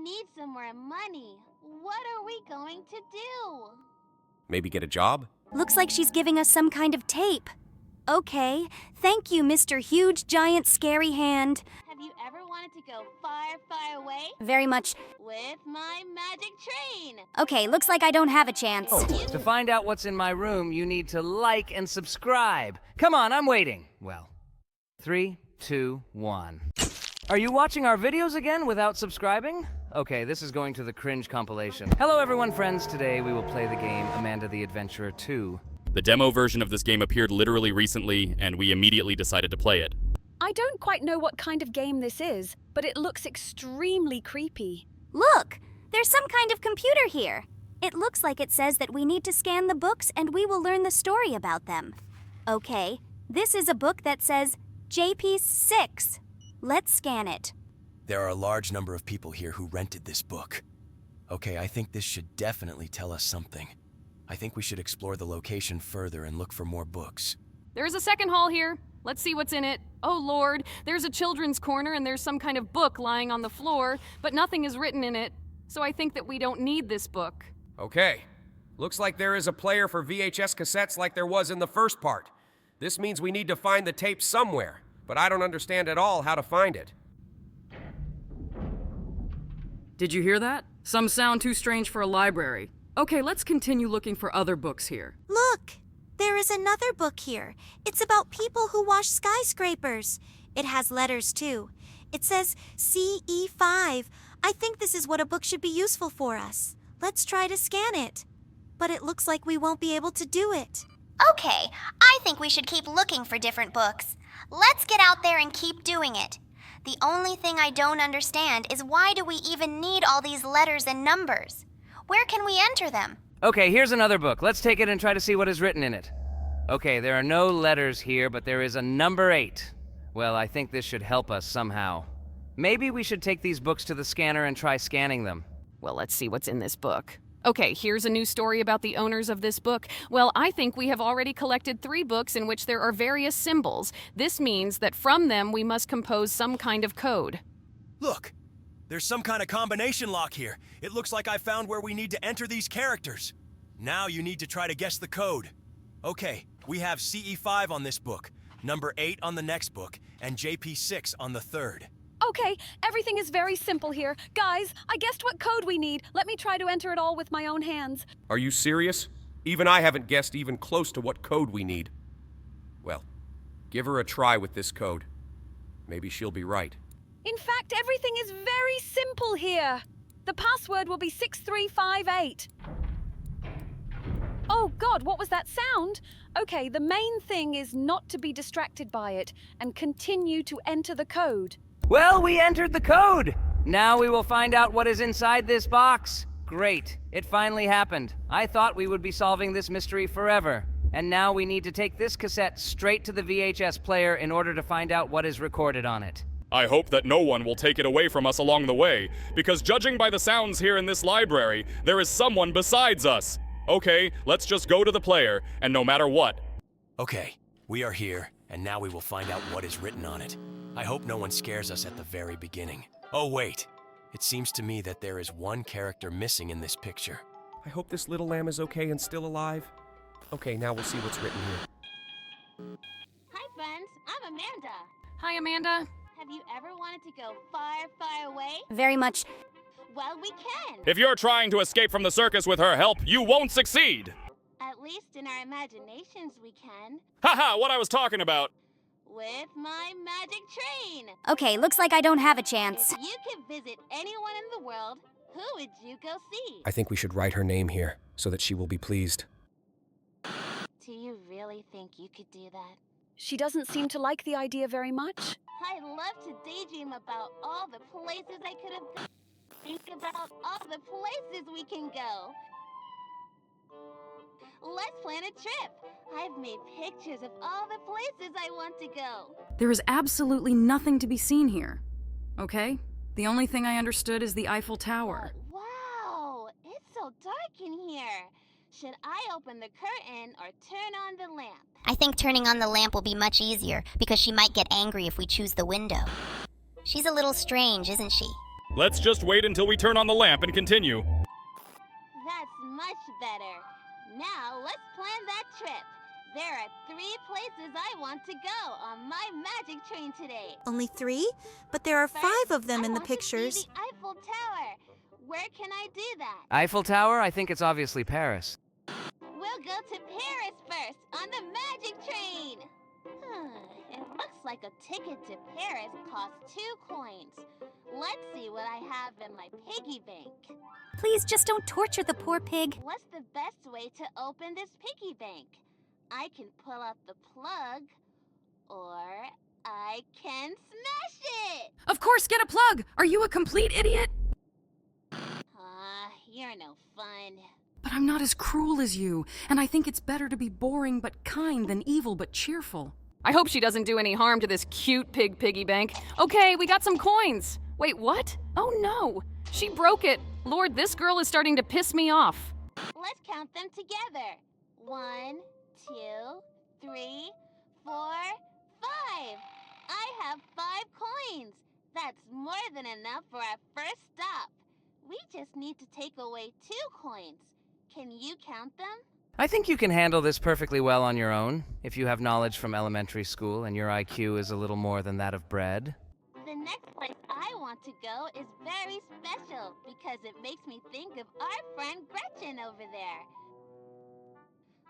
need some more money. What are we going to do? Maybe get a job? Looks like she's giving us some kind of tape. Okay, thank you, Mr. Huge Giant Scary Hand. Have you ever wanted to go far, far away? Very much. With my magic train. Okay, looks like I don't have a chance. To find out what's in my room, you need to like and subscribe. Come on, I'm waiting. Well, 3, 2, 1. Are you watching our videos again without subscribing? Okay, this is going to the cringe compilation. Hello everyone, friends. Today we will play the game Amanda the Adventurer 2. The demo version of this game appeared literally recently, and we immediately decided to play it. I don't quite know what kind of game this is, but it looks extremely creepy. Look, there's some kind of computer here. It looks like it says that we need to scan the books and we will learn the story about them. Okay, this is a book that says JP6. Let's scan it. There are a large number of people here who rented this book. Okay, I think this should definitely tell us something. I think we should explore the location further and look for more books. There's a second hall here. Let's see what's in it. Oh Lord, there's a children's corner and there's some kind of book lying on the floor, but nothing is written in it. So I think that we don't need this book. Okay. Looks like there is a player for VHS cassettes like there was in the first part. This means we need to find the tape somewhere, but I don't understand at all how to find it. Did you hear that? Some sound too strange for a library. Okay, let's continue looking for other books here. Look, there is another book here. It's about people who wash skyscrapers. It has letters too. It says CE5. I think this is what a book should be useful for us. Let's try to scan it. But it looks like we won't be able to do it. Okay, I think we should keep looking for different books. Let's get out there and keep doing it. The only thing I don't understand is why do we even need all these letters and numbers? Where can we enter them? Okay, here's another book. Let's take it and try to see what is written in it. Okay, there are no letters here, but there is a number 8. Well, I think this should help us somehow. Maybe we should take these books to the scanner and try scanning them. Well, let's see what's in this book. Okay, here's a new story about the owners of this book. Well, I think we have already collected 3 books in which there are various symbols. This means that from them we must compose some kind of code. Look, there's some kind of combination lock here. It looks like I found where we need to enter these characters. Now you need to try to guess the code. Okay, we have CE5 on this book, number 8 on the next book, and JP6 on the third. Okay, everything is very simple here. Guys, I guessed what code we need. Let me try to enter it all with my own hands. Are you serious? Even I haven't guessed even close to what code we need. Well, give her a try with this code. Maybe she'll be right. In fact, everything is very simple here. The password will be 6358. Oh God, what was that sound? Okay, the main thing is not to be distracted by it and continue to enter the code. Well, we entered the code! Now we will find out what is inside this box. Great, it finally happened. I thought we would be solving this mystery forever. And now we need to take this cassette straight to the VHS player in order to find out what is recorded on it. I hope that no one will take it away from us along the way, because judging by the sounds here in this library, there is someone besides us. Okay, let's just go to the player, and no matter what. Okay, we are here, and now we will find out what is written on it. I hope no one scares us at the very beginning. Oh wait, it seems to me that there is one character missing in this picture. I hope this little lamb is okay and still alive. Okay, now we'll see what's written here. Hi friends, I'm Amanda. Hi, Amanda. Have you ever wanted to go far, far away? Very much. Well, we can. If you're trying to escape from the circus with her help, you won't succeed! At least in our imaginations we can. Haha, what I was talking about! With my magic train. Okay, looks like I don't have a chance. If you could visit anyone in the world, who would you go see? I think we should write her name here, so that she will be pleased. Do you really think you could do that? She doesn't seem to like the idea very much. I love to daydream about all the places I could have gone. Think about all the places we can go. Let's plan a trip. I've made pictures of all the places I want to go. There is absolutely nothing to be seen here. Okay? The only thing I understood is the Eiffel Tower. Wow, it's so dark in here. Should I open the curtain or turn on the lamp? I think turning on the lamp will be much easier because she might get angry if we choose the window. She's a little strange, isn't she? Let's just wait until we turn on the lamp and continue. That's much better. Now let's plan that trip. There are 3 places I want to go on my magic train today. Only 3? But there are 5 of them in the I want to pictures. see the Eiffel Tower. Where can I do that? Eiffel Tower? I think it's obviously Paris. We'll go to Paris first on the magic train. It looks like a ticket to Paris costs 2 coins. Let's see what I have in my piggy bank. Please just don't torture the poor pig. What's the best way to open this piggy bank? I can pull out the plug, or I can smash it! Of course, get a plug! Are you a complete idiot? You're no fun. But I'm not as cruel as you, and I think it's better to be boring but kind than evil but cheerful. I hope she doesn't do any harm to this cute piggy bank. Okay, we got some coins. Wait, what? Oh no, she broke it. Lord, this girl is starting to piss me off. Let's count them together. 1, 2, 3, 4, 5. I have 5 coins. That's more than enough for our first stop. We just need to take away 2 coins. Can you count them? I think you can handle this perfectly well on your own, if you have knowledge from elementary school and your IQ is a little more than that of bread. The next place I want to go is very special because it makes me think of our friend Gretchen over there.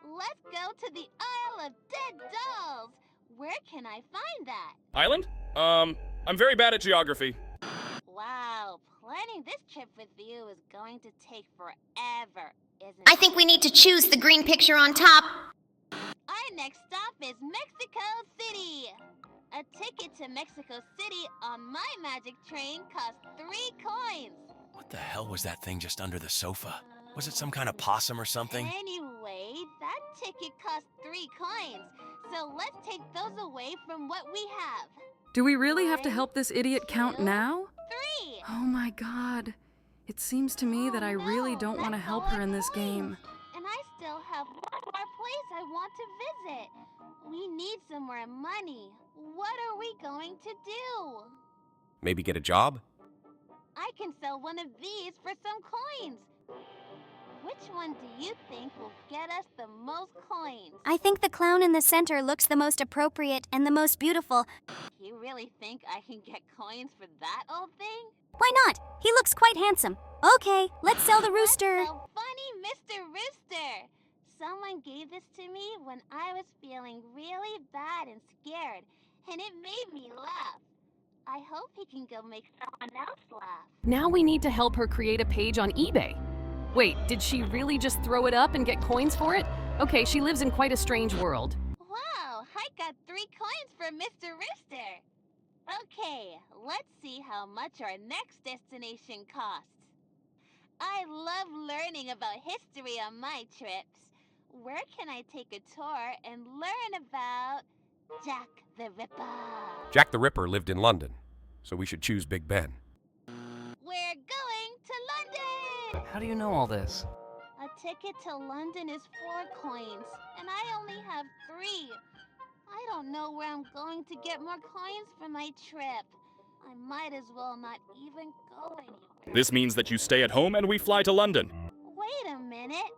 Let's go to the Isle of Dead Dolls. Where can I find that? Island? I'm very bad at geography. Wow, planning this trip with you is going to take forever, isn't it? I think we need to choose the green picture on top. Our next stop is Mexico City. A ticket to Mexico City on my magic train costs 3 coins. What the hell was that thing just under the sofa? Was it some kind of possum or something? Anyway, that ticket costs 3 coins. So let's take those away from what we have. Do we really have to help this idiot count now? 3. Oh my god. It seems to me that I really don't want to help her in this game. And I still have one more place I want to visit. We need some more money. What are we going to do? Maybe get a job? I can sell one of these for some coins. Which one do you think will get us the most coins? I think the clown in the center looks the most appropriate and the most beautiful. You really think I can get coins for that old thing? Why not? He looks quite handsome. Okay, let's sell the rooster. So funny, Mr. Rooster. Someone gave this to me when I was feeling really bad and scared, and it made me laugh. I hope he can go make someone else laugh. Now we need to help her create a page on eBay. Wait, did she really just throw it up and get coins for it? Okay, she lives in quite a strange world. Wow, I got 3 coins for Mr. Rooster. Okay, let's see how much our next destination costs. I love learning about history on my trips. Where can I take a tour and learn about Jack the Ripper? Jack the Ripper lived in London, so we should choose Big Ben. We're going to London! How do you know all this? A ticket to London is 4 coins, and I only have 3. I don't know where I'm going to get more coins for my trip. I might as well not even go anywhere. This means that you stay at home and we fly to London. Wait a minute.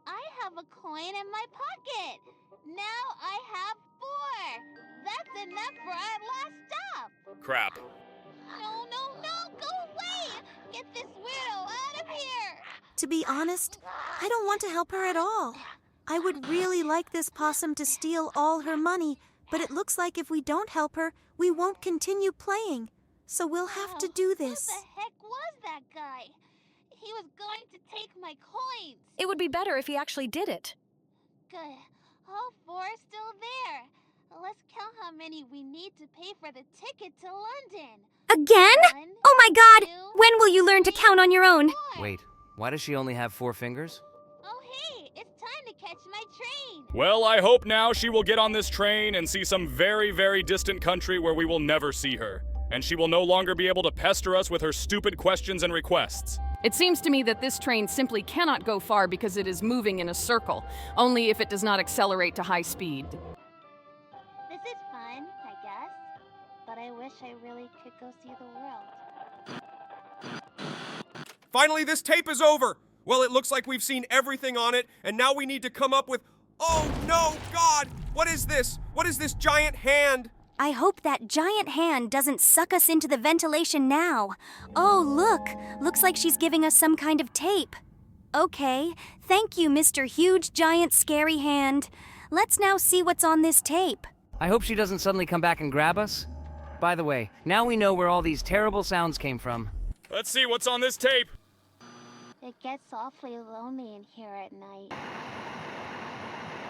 I have a coin in my pocket. Now I have 4. That's enough for our last stop. Crap. No, go away! Get this weirdo out of here! To be honest, I don't want to help her at all. I would really like this possum to steal all her money, but it looks like if we don't help her, we won't continue playing. So we'll have to do this. Who the heck was that guy? He was going to take my coins. It would be better if he actually did it. Good. All 4 are still there. Let's count how many we need to pay for the ticket to London. Again? 1, Oh my god! 2, When will you learn to count on your own? 4. Wait, why does she only have 4 fingers? Oh hey, it's time to catch my train. Well, I hope now she will get on this train and see some very, very distant country where we will never see her. And she will no longer be able to pester us with her stupid questions and requests. It seems to me that this train simply cannot go far because it is moving in a circle, only if it does not accelerate to high speed. This is fun, I guess. But I wish I really could go see the world. Finally, this tape is over! Well, it looks like we've seen everything on it, and now we need to come up with... Oh, no, God! What is this? What is this giant hand? I hope that giant hand doesn't suck us into the ventilation now. Oh, look! Looks like she's giving us some kind of tape. Okay, thank you, Mr. Huge, Giant, Scary Hand. Let's now see what's on this tape. I hope she doesn't suddenly come back and grab us. By the way, now we know where all these terrible sounds came from. Let's see what's on this tape. It gets awfully lonely in here at night.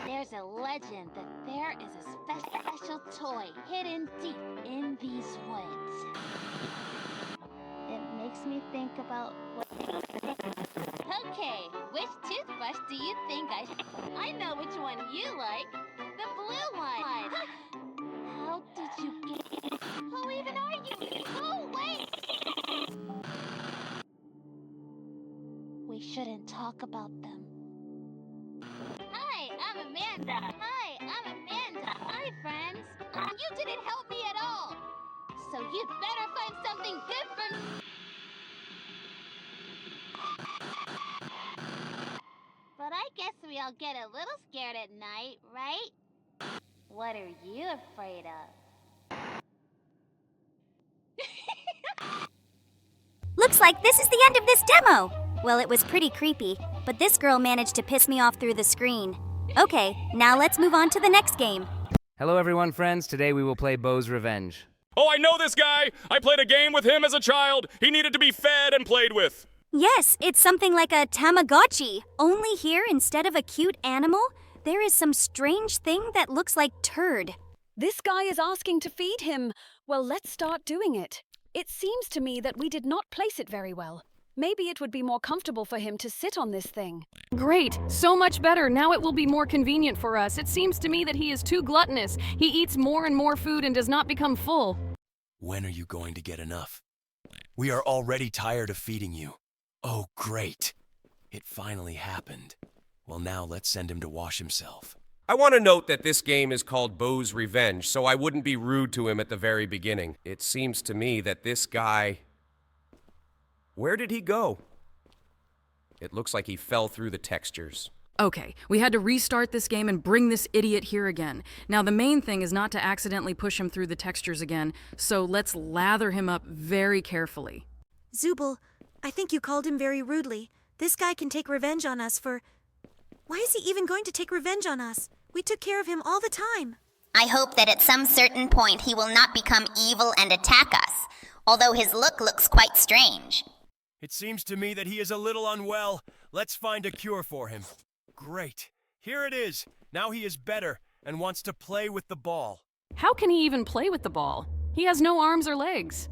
There's a legend that there is a special toy hidden deep in these woods. It makes me think about what... Okay, which toothbrush do you think I know which one you like. The blue one. How did you get... Who even are you? Oh, wait! We shouldn't talk about them. Hi, I'm Amanda. Hi, I'm Amanda. Hi, friends. You didn't help me at all. So you'd better find something good for me. But I guess we all get a little scared at night, right? What are you afraid of? Looks like this is the end of this demo. Well, it was pretty creepy, but this girl managed to piss me off through the screen. Okay, now let's move on to the next game. Hello everyone, friends. Today we will play Beau's Revenge. Oh, I know this guy! I played a game with him as a child. He needed to be fed and played with. Yes, it's something like a Tamagotchi. Only here, instead of a cute animal, there is some strange thing that looks like turd. This guy is asking to feed him. Well, let's start doing it. It seems to me that we did not place it very well. Maybe it would be more comfortable for him to sit on this thing. Great, so much better. Now it will be more convenient for us. It seems to me that he is too gluttonous. He eats more and more food and does not become full. When are you going to get enough? We are already tired of feeding you. Oh, great. It finally happened. Well, now let's send him to wash himself. I want to note that this game is called Beau's Revenge, so I wouldn't be rude to him at the very beginning. It seems to me that this guy... Where did he go? It looks like he fell through the textures. Okay, we had to restart this game and bring this idiot here again. Now, the main thing is not to accidentally push him through the textures again, so let's lather him up very carefully. Zubul, I think you called him very rudely. This guy can take revenge on us for... Why is he even going to take revenge on us? We took care of him all the time. I hope that at some certain point he will not become evil and attack us, although his look looks quite strange. It seems to me that he is a little unwell. Let's find a cure for him. Great. Here it is. Now he is better and wants to play with the ball. How can he even play with the ball? He has no arms or legs.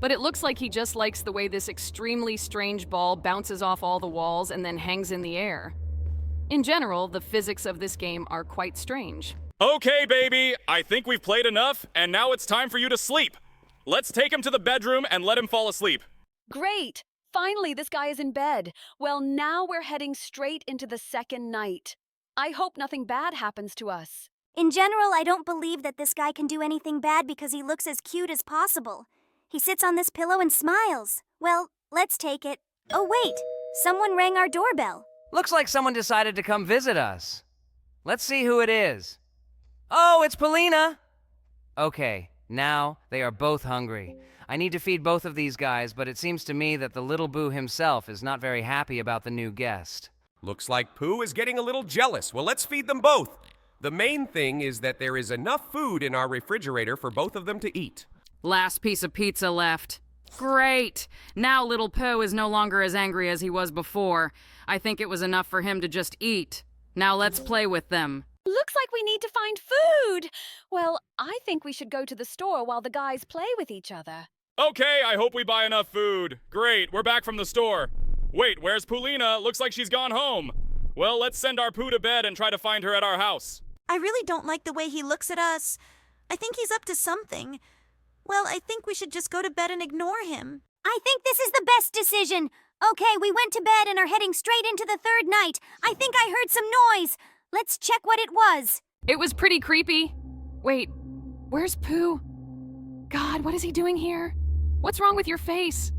But it looks like he just likes the way this extremely strange ball bounces off all the walls and then hangs in the air. In general, the physics of this game are quite strange. Okay, baby. I think we've played enough, and now it's time for you to sleep. Let's take him to the bedroom and let him fall asleep. Great! Finally, this guy is in bed. Well, now we're heading straight into the second night. I hope nothing bad happens to us. In general, I don't believe that this guy can do anything bad because he looks as cute as possible. He sits on this pillow and smiles. Well, let's take it. Oh, wait. Someone rang our doorbell. Looks like someone decided to come visit us. Let's see who it is. Oh, it's Polina! Okay, now they are both hungry. I need to feed both of these guys, but it seems to me that the little Boo himself is not very happy about the new guest. Looks like Pooh is getting a little jealous. Well, let's feed them both. The main thing is that there is enough food in our refrigerator for both of them to eat. Last piece of pizza left. Great! Now little Poe is no longer as angry as he was before. I think it was enough for him to just eat. Now let's play with them. Looks like we need to find food. Well, I think we should go to the store while the guys play with each other. Okay, I hope we buy enough food. Great, we're back from the store. Wait, where's Polina? Looks like she's gone home. Well, let's send our Pooh to bed and try to find her at our house. I really don't like the way he looks at us. I think he's up to something. Well, I think we should just go to bed and ignore him. I think this is the best decision. Okay, we went to bed and are heading straight into the third night. I think I heard some noise. Let's check what it was. It was pretty creepy. Wait, where's Pooh? God, what is he doing here? What's wrong with your face?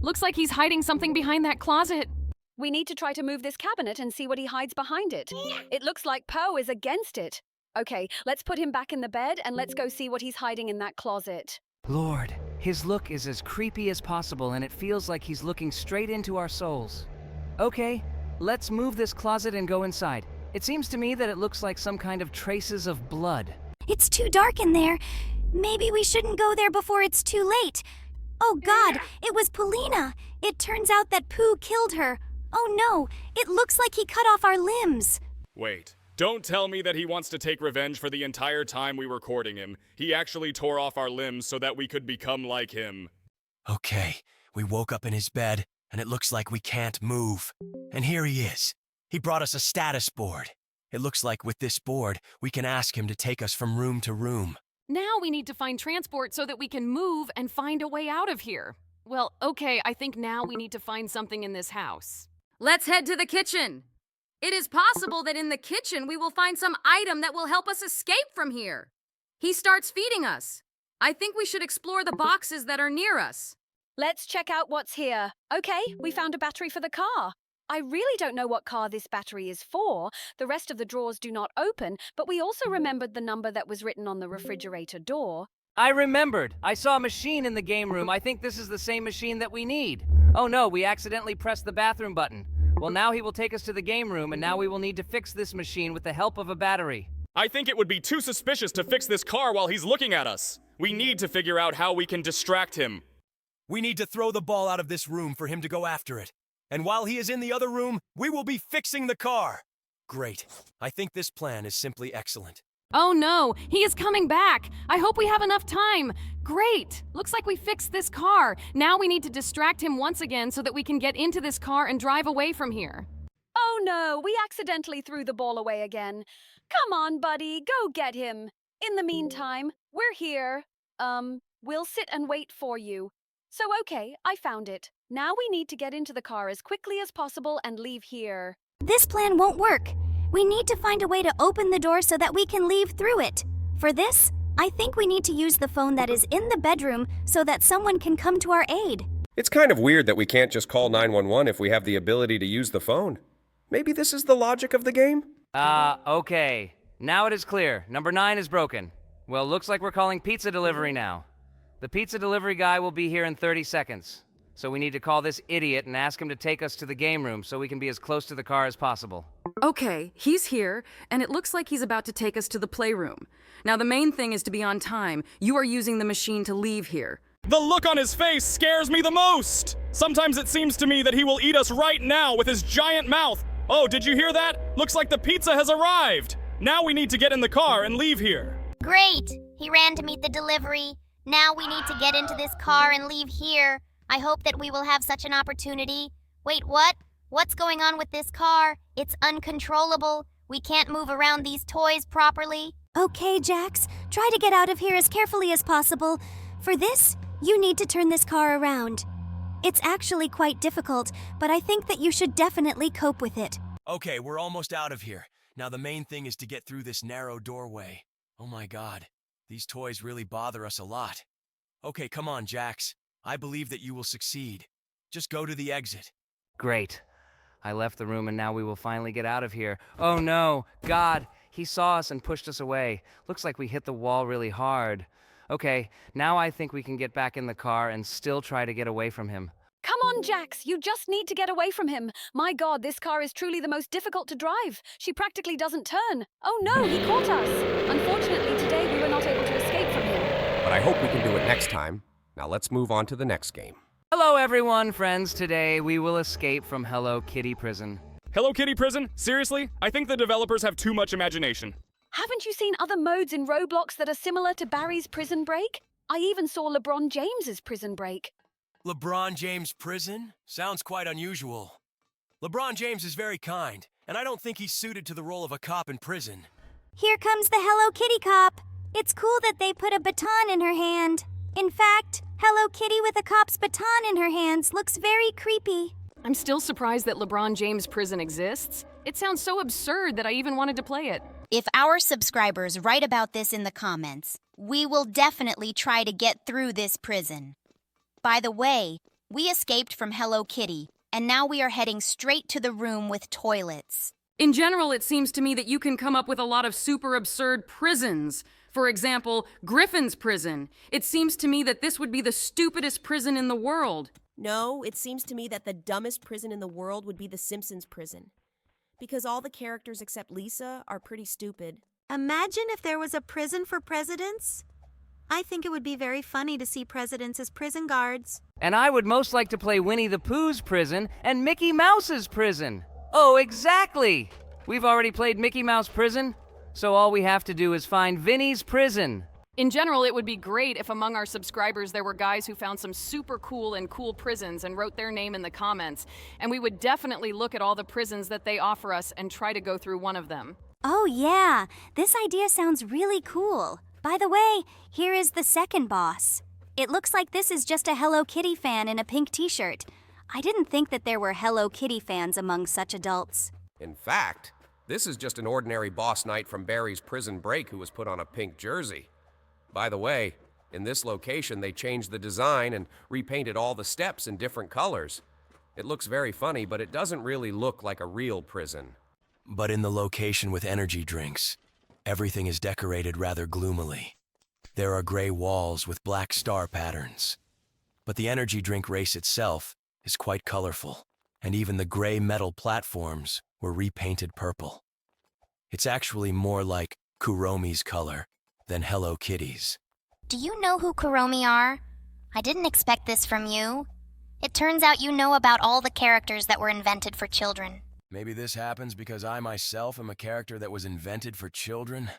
Looks like he's hiding something behind that closet. We need to try to move this cabinet and see what he hides behind it. It looks like Poe is against it. Okay, let's put him back in the bed and let's go see what he's hiding in that closet. Lord, his look is as creepy as possible and it feels like he's looking straight into our souls. Okay, let's move this closet and go inside. It seems to me that it looks like some kind of traces of blood. It's too dark in there. Maybe we shouldn't go there before it's too late. Oh God, it was Polina. It turns out that Pooh killed her. Oh no, it looks like he cut off our limbs. Wait, don't tell me that he wants to take revenge for the entire time we were courting him. He actually tore off our limbs so that we could become like him. Okay, we woke up in his bed, and it looks like we can't move. And here he is. He brought us a status board. It looks like with this board, we can ask him to take us from room to room. Now we need to find transport so that we can move and find a way out of here. Well, okay, I think now we need to find something in this house. Let's head to the kitchen. It is possible that in the kitchen we will find some item that will help us escape from here. He starts feeding us. I think we should explore the boxes that are near us. Let's check out what's here. Okay, we found a battery for the car. I really don't know what car this battery is for. The rest of the drawers do not open, but we also remembered the number that was written on the refrigerator door. I remembered. I saw a machine in the game room. I think this is the same machine that we need. Oh no, we accidentally pressed the bathroom button. Well, now he will take us to the game room, and now we will need to fix this machine with the help of a battery. I think it would be too suspicious to fix this car while he's looking at us. We need to figure out how we can distract him. We need to throw the ball out of this room for him to go after it. And while he is in the other room, we will be fixing the car. Great. I think this plan is simply excellent. Oh no, he is coming back. I hope we have enough time. Great. Looks like we fixed this car. Now we need to distract him once again so that we can get into this car and drive away from here. Oh no, we accidentally threw the ball away again. Come on, buddy, go get him. In the meantime, we're here. We'll sit and wait for you. So okay, I found it. Now we need to get into the car as quickly as possible and leave here. This plan won't work. We need to find a way to open the door so that we can leave through it. For this, I think we need to use the phone that is in the bedroom so that someone can come to our aid. It's kind of weird that we can't just call 911 if we have the ability to use the phone. Maybe this is the logic of the game? Okay. Now it is clear. Number 9 is broken. Well, looks like we're calling pizza delivery now. The pizza delivery guy will be here in 30 seconds. So we need to call this idiot and ask him to take us to the game room so we can be as close to the car as possible. Okay, he's here, and it looks like he's about to take us to the playroom. Now the main thing is to be on time. You are using the machine to leave here. The look on his face scares me the most! Sometimes it seems to me that he will eat us right now with his giant mouth. Oh, did you hear that? Looks like the pizza has arrived. Now we need to get in the car and leave here. Great! He ran to meet the delivery. Now we need to get into this car and leave here. I hope that we will have such an opportunity. Wait, what? What's going on with this car? It's uncontrollable. We can't move around these toys properly. Okay, Jax, try to get out of here as carefully as possible. For this, you need to turn this car around. It's actually quite difficult, but I think that you should definitely cope with it. Okay, we're almost out of here. Now the main thing is to get through this narrow doorway. Oh my God, these toys really bother us a lot. Okay, come on, Jax. I believe that you will succeed. Just go to the exit. Great. I left the room and now we will finally get out of here. Oh no, God, he saw us and pushed us away. Looks like we hit the wall really hard. Okay, now I think we can get back in the car and still try to get away from him. Come on, Jax, you just need to get away from him. My God, this car is truly the most difficult to drive. She practically doesn't turn. Oh no, he caught us. Unfortunately, today we were not able to escape from him. But I hope we can do it next time. Now let's move on to the next game. Hello everyone, friends. Today we will escape from Hello Kitty Prison. Hello Kitty Prison? Seriously? I think the developers have too much imagination. Haven't you seen other modes in Roblox that are similar to Barry's Prison Break? I even saw LeBron James's Prison Break. LeBron James prison? Sounds quite unusual. LeBron James is very kind, and I don't think he's suited to the role of a cop in prison. Here comes the Hello Kitty cop. It's cool that they put a baton in her hand. In fact, Hello Kitty with a cop's baton in her hands looks very creepy. I'm still surprised that LeBron James prison exists. It sounds so absurd that I even wanted to play it. If our subscribers write about this in the comments, we will definitely try to get through this prison. By the way, We escaped from Hello Kitty, and now we are heading straight to the room with toilets. In general, it seems to me that you can come up with a lot of super absurd prisons. For example, Griffin's prison. It seems to me that this would be the stupidest prison in the world. No, it seems to me that the dumbest prison in the world would be the Simpsons prison. Because all the characters except Lisa are pretty stupid. Imagine if there was a prison for presidents. I think it would be very funny to see presidents as prison guards. And I would most like to play Winnie the Pooh's prison and Mickey Mouse's prison. Oh, exactly! We've already played Mickey Mouse prison, so all we have to do is find Vinny's prison. In general, it would be great if among our subscribers there were guys who found some super cool and cool prisons and wrote their name in the comments. And we would definitely look at all the prisons that they offer us and try to go through one of them. Oh yeah, this idea sounds really cool. By the way, here is the second boss. It looks like this is just a Hello Kitty fan in a pink t-shirt. I didn't think that there were Hello Kitty fans among such adults. In fact, this is just an ordinary boss knight from Barry's Prison Break who was put on a pink jersey. By the way, in this location they changed the design and repainted all the steps in different colors. It looks very funny, but it doesn't really look like a real prison. But in the location with energy drinks, everything is decorated rather gloomily. There are gray walls with black star patterns. But the energy drink race itself is quite colorful, and even the gray metal platforms were repainted purple. It's actually more like Kuromi's color than Hello Kitty's. Do you know who Kuromi are? I didn't expect this from you. It turns out you know about all the characters that were invented for children. Maybe this happens because I myself am a character that was invented for children.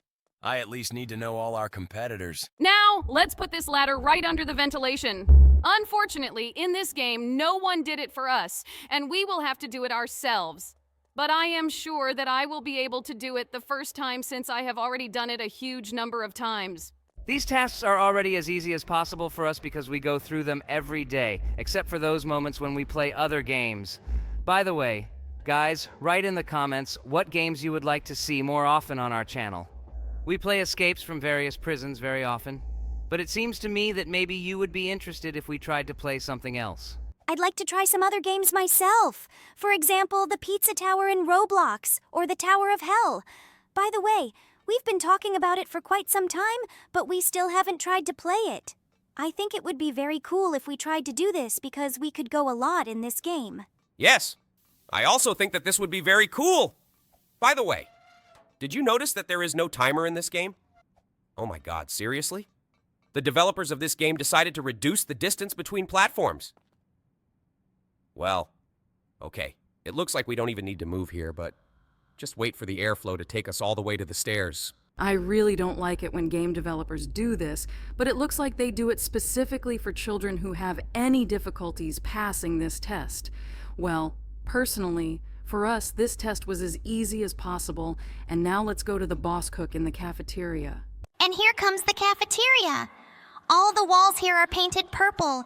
I at least need to know all our competitors. Now, let's put this ladder right under the ventilation. Unfortunately, in this game, no one did it for us, and we will have to do it ourselves. But I am sure that I will be able to do it the first time since I have already done it a huge number of times. These tasks are already as easy as possible for us because we go through them every day, except for those moments when we play other games. By the way, guys, write in the comments what games you would like to see more often on our channel. We play escapes from various prisons very often, but it seems to me that maybe you would be interested if we tried to play something else. I'd like to try some other games myself. For example, the Pizza Tower in Roblox, or the Tower of Hell. By the way, we've been talking about it for quite some time, but we still haven't tried to play it. I think it would be very cool if we tried to do this because we could go a lot in this game. Yes, I also think that this would be very cool. By the way, did you notice that there is no timer in this game? Oh my God, seriously? The developers of this game decided to reduce the distance between platforms. Well, okay, it looks like we don't even need to move here, but just wait for the airflow to take us all the way to the stairs. I really don't like it when game developers do this, but it looks like they do it specifically for children who have any difficulties passing this test. Well, personally, for us, this test was as easy as possible, and now let's go to the boss cook in the cafeteria. And here comes the cafeteria. All the walls here are painted purple.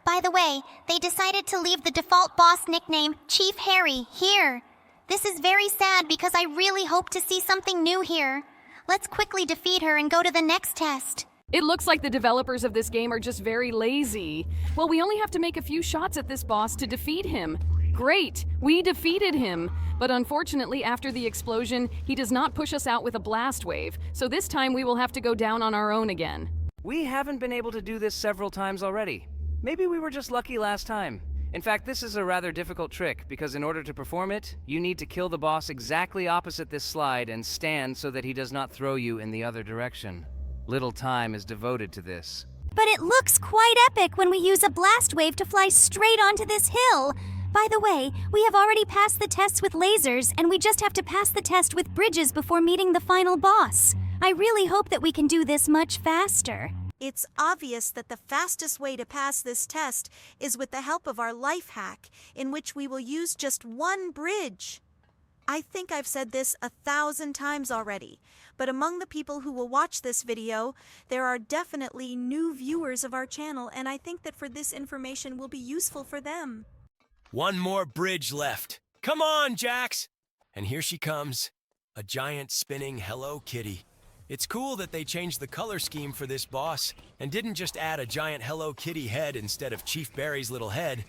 By the way, they decided to leave the default boss nickname, Chief Harry, here. This is very sad because I really hope to see something new here. Let's quickly defeat her and go to the next test. It looks like the developers of this game are just very lazy. Well, we only have to make a few shots at this boss to defeat him. Great, we defeated him. But unfortunately, after the explosion, he does not push us out with a blast wave. So this time we will have to go down on our own again. We haven't been able to do this several times already. Maybe we were just lucky last time. In fact, this is a rather difficult trick, because in order to perform it, you need to kill the boss exactly opposite this slide and stand so that he does not throw you in the other direction. Little time is devoted to this. But it looks quite epic when we use a blast wave to fly straight onto this hill. By the way, we have already passed the tests with lasers, and we just have to pass the test with bridges before meeting the final boss. I really hope that we can do this much faster. It's obvious that the fastest way to pass this test is with the help of our life hack, in which we will use just one bridge. I think I've said this 1,000 times already, but among the people who will watch this video, there are definitely new viewers of our channel, and I think that for this information will be useful for them. One more bridge left. Come on, Jax! And here she comes, a giant spinning Hello Kitty. It's cool that they changed the color scheme for this boss and didn't just add a giant Hello Kitty head instead of Chief Barry's little head.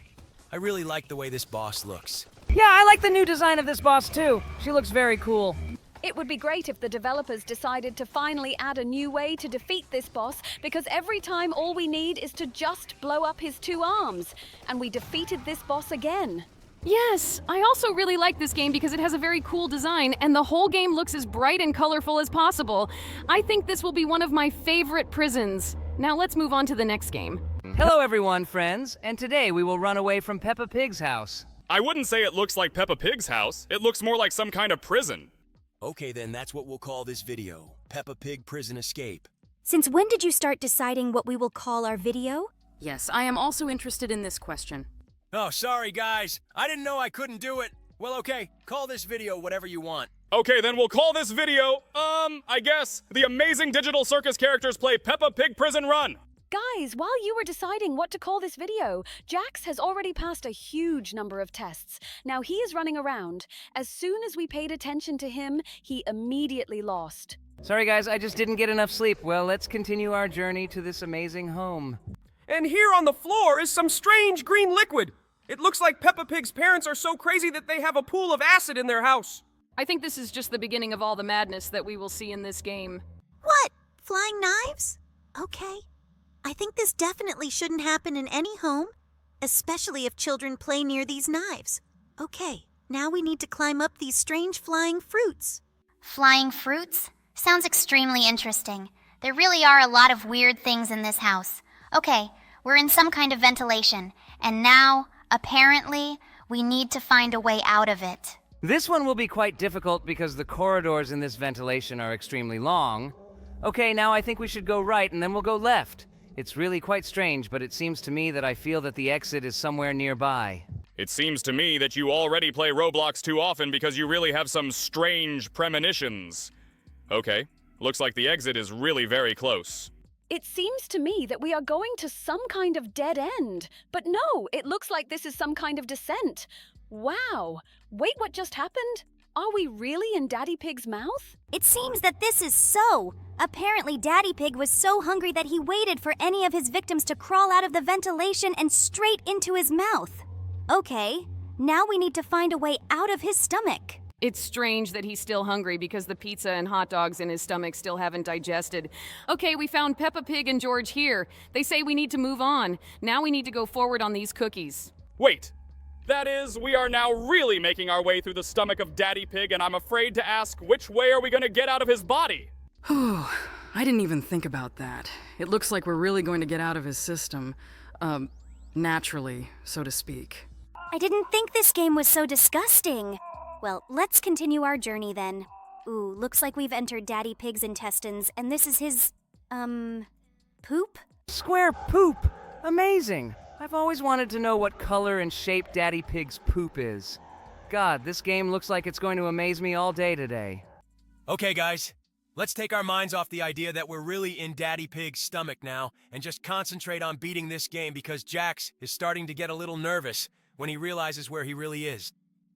I really like the way this boss looks. Yeah, I like the new design of this boss too. She looks very cool. It would be great if the developers decided to finally add a new way to defeat this boss, because every time all we need is to just blow up his 2 arms, and we defeated this boss again. Yes, I also really like this game because it has a very cool design and the whole game looks as bright and colorful as possible. I think this will be one of my favorite prisons. Now let's move on to the next game. Hello everyone, friends, and today we will run away from Peppa Pig's house. I wouldn't say it looks like Peppa Pig's house. It looks more like some kind of prison. Okay then, that's what we'll call this video. Peppa Pig Prison Escape. Since when did you start deciding what we will call our video? Yes, I am also interested in this question. Oh, sorry guys. I didn't know I couldn't do it. Well, okay, call this video whatever you want. Okay, then we'll call this video, I guess, The Amazing Digital Circus Characters Play Peppa Pig Prison Run. Guys, while you were deciding what to call this video, Jax has already passed a huge number of tests. Now he is running around. As soon as we paid attention to him, he immediately lost. Sorry guys, I just didn't get enough sleep. Well, let's continue our journey to this amazing home. And here on the floor is some strange green liquid. It looks like Peppa Pig's parents are so crazy that they have a pool of acid in their house. I think this is just the beginning of all the madness that we will see in this game. What? Flying knives? Okay. I think this definitely shouldn't happen in any home, especially if children play near these knives. Okay, now we need to climb up these strange flying fruits. Flying fruits? Sounds extremely interesting. There really are a lot of weird things in this house. Okay, we're in some kind of ventilation, and now, apparently, we need to find a way out of it. This one will be quite difficult because the corridors in this ventilation are extremely long. Okay, now I think we should go right and then we'll go left. It's really quite strange, but it seems to me that I feel that the exit is somewhere nearby. It seems to me that you already play Roblox too often because you really have some strange premonitions. Okay, looks like the exit is really very close. It seems to me that we are going to some kind of dead end. But no, it looks like this is some kind of descent. Wow! Wait, what just happened? Are we really in Daddy Pig's mouth? It seems that this is so. Apparently, Daddy Pig was so hungry that he waited for any of his victims to crawl out of the ventilation and straight into his mouth. Okay, now we need to find a way out of his stomach. It's strange that he's still hungry because the pizza and hot dogs in his stomach still haven't digested. Okay, we found Peppa Pig and George here. They say we need to move on. Now we need to go forward on these cookies. Wait! That is, we are now really making our way through the stomach of Daddy Pig, and I'm afraid to ask, which way are we gonna get out of his body? I didn't even think about that. It looks like we're really going to get out of his system. Naturally, so to speak. I didn't think this game was so disgusting. Well, let's continue our journey then. Ooh, looks like we've entered Daddy Pig's intestines, and this is his, poop? Square poop! Amazing! I've always wanted to know what color and shape Daddy Pig's poop is. God, this game looks like it's going to amaze me all day today. Okay, guys. Let's take our minds off the idea that we're really in Daddy Pig's stomach now and just concentrate on beating this game because Jax is starting to get a little nervous when he realizes where he really is.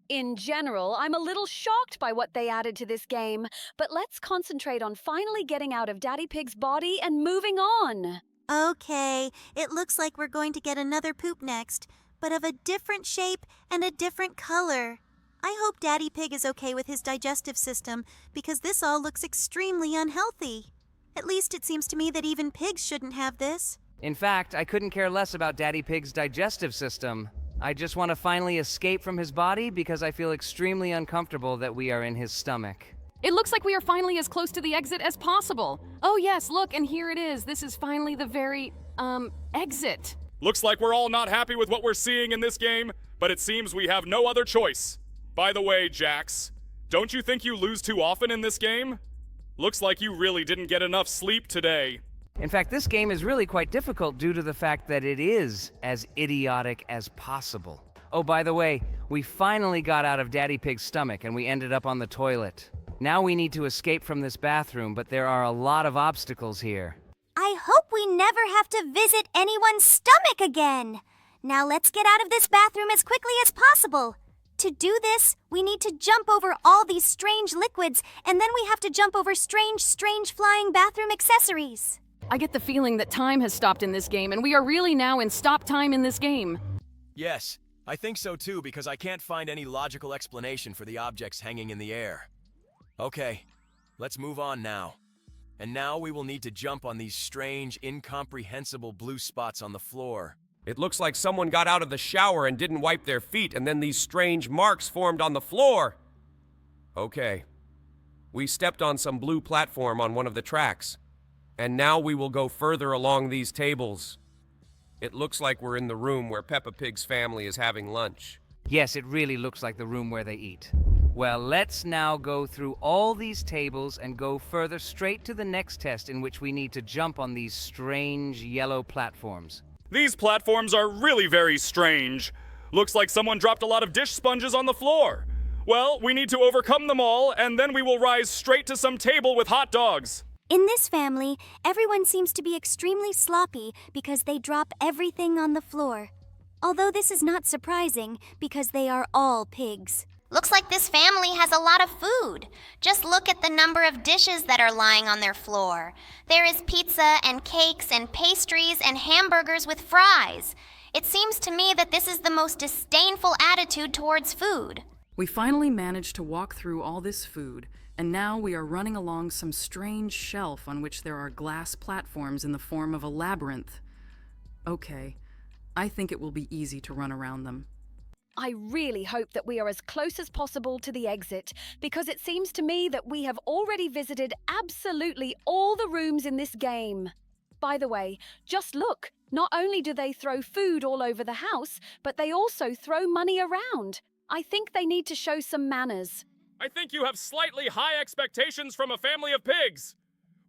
In general, I'm a little shocked by what they added to this game, but let's concentrate on finally getting out of Daddy Pig's body and moving on. Okay, it looks like we're going to get another poop next, but of a different shape and a different color. I hope Daddy Pig is okay with his digestive system because this all looks extremely unhealthy. At least it seems to me that even pigs shouldn't have this. In fact, I couldn't care less about Daddy Pig's digestive system. I just want to finally escape from his body because I feel extremely uncomfortable that we are in his stomach. It looks like we are finally as close to the exit as possible. Oh yes, look, and here it is. This is finally the very, exit. Looks like we're all not happy with what we're seeing in this game, but it seems we have no other choice. By the way, Jax, don't you think you lose too often in this game? Looks like you really didn't get enough sleep today. In fact, this game is really quite difficult due to the fact that it is as idiotic as possible. Oh, by the way, we finally got out of Daddy Pig's stomach and we ended up on the toilet. Now we need to escape from this bathroom, but there are a lot of obstacles here. I hope we never have to visit anyone's stomach again. Now let's get out of this bathroom as quickly as possible. To do this, we need to jump over all these strange liquids, and then we have to jump over strange flying bathroom accessories. I get the feeling that time has stopped in this game, and we are really now in stop time in this game. Yes, I think so too, because I can't find any logical explanation for the objects hanging in the air. Okay, let's move on now. And now we will need to jump on these strange, incomprehensible blue spots on the floor. It looks like someone got out of the shower and didn't wipe their feet, and then these strange marks formed on the floor. Okay. We stepped on some blue platform on one of the tracks. And now we will go further along these tables. It looks like we're in the room where Peppa Pig's family is having lunch. Yes, it really looks like the room where they eat. Well, let's now go through all these tables and go further straight to the next test in which we need to jump on these strange yellow platforms. These platforms are really very strange. Looks like someone dropped a lot of dish sponges on the floor. Well, we need to overcome them all, and then we will rise straight to some table with hot dogs. In this family, everyone seems to be extremely sloppy because they drop everything on the floor. Although this is not surprising because they are all pigs. Looks like this family has a lot of food. Just look at the number of dishes that are lying on their floor. There is pizza and cakes and pastries and hamburgers with fries. It seems to me that this is the most disdainful attitude towards food. We finally managed to walk through all this food, and now we are running along some strange shelf on which there are glass platforms in the form of a labyrinth. Okay, I think it will be easy to run around them. I really hope that we are as close as possible to the exit, because it seems to me that we have already visited absolutely all the rooms in this game. By the way, just look, not only do they throw food all over the house, but they also throw money around. I think they need to show some manners. I think you have slightly high expectations from a family of pigs.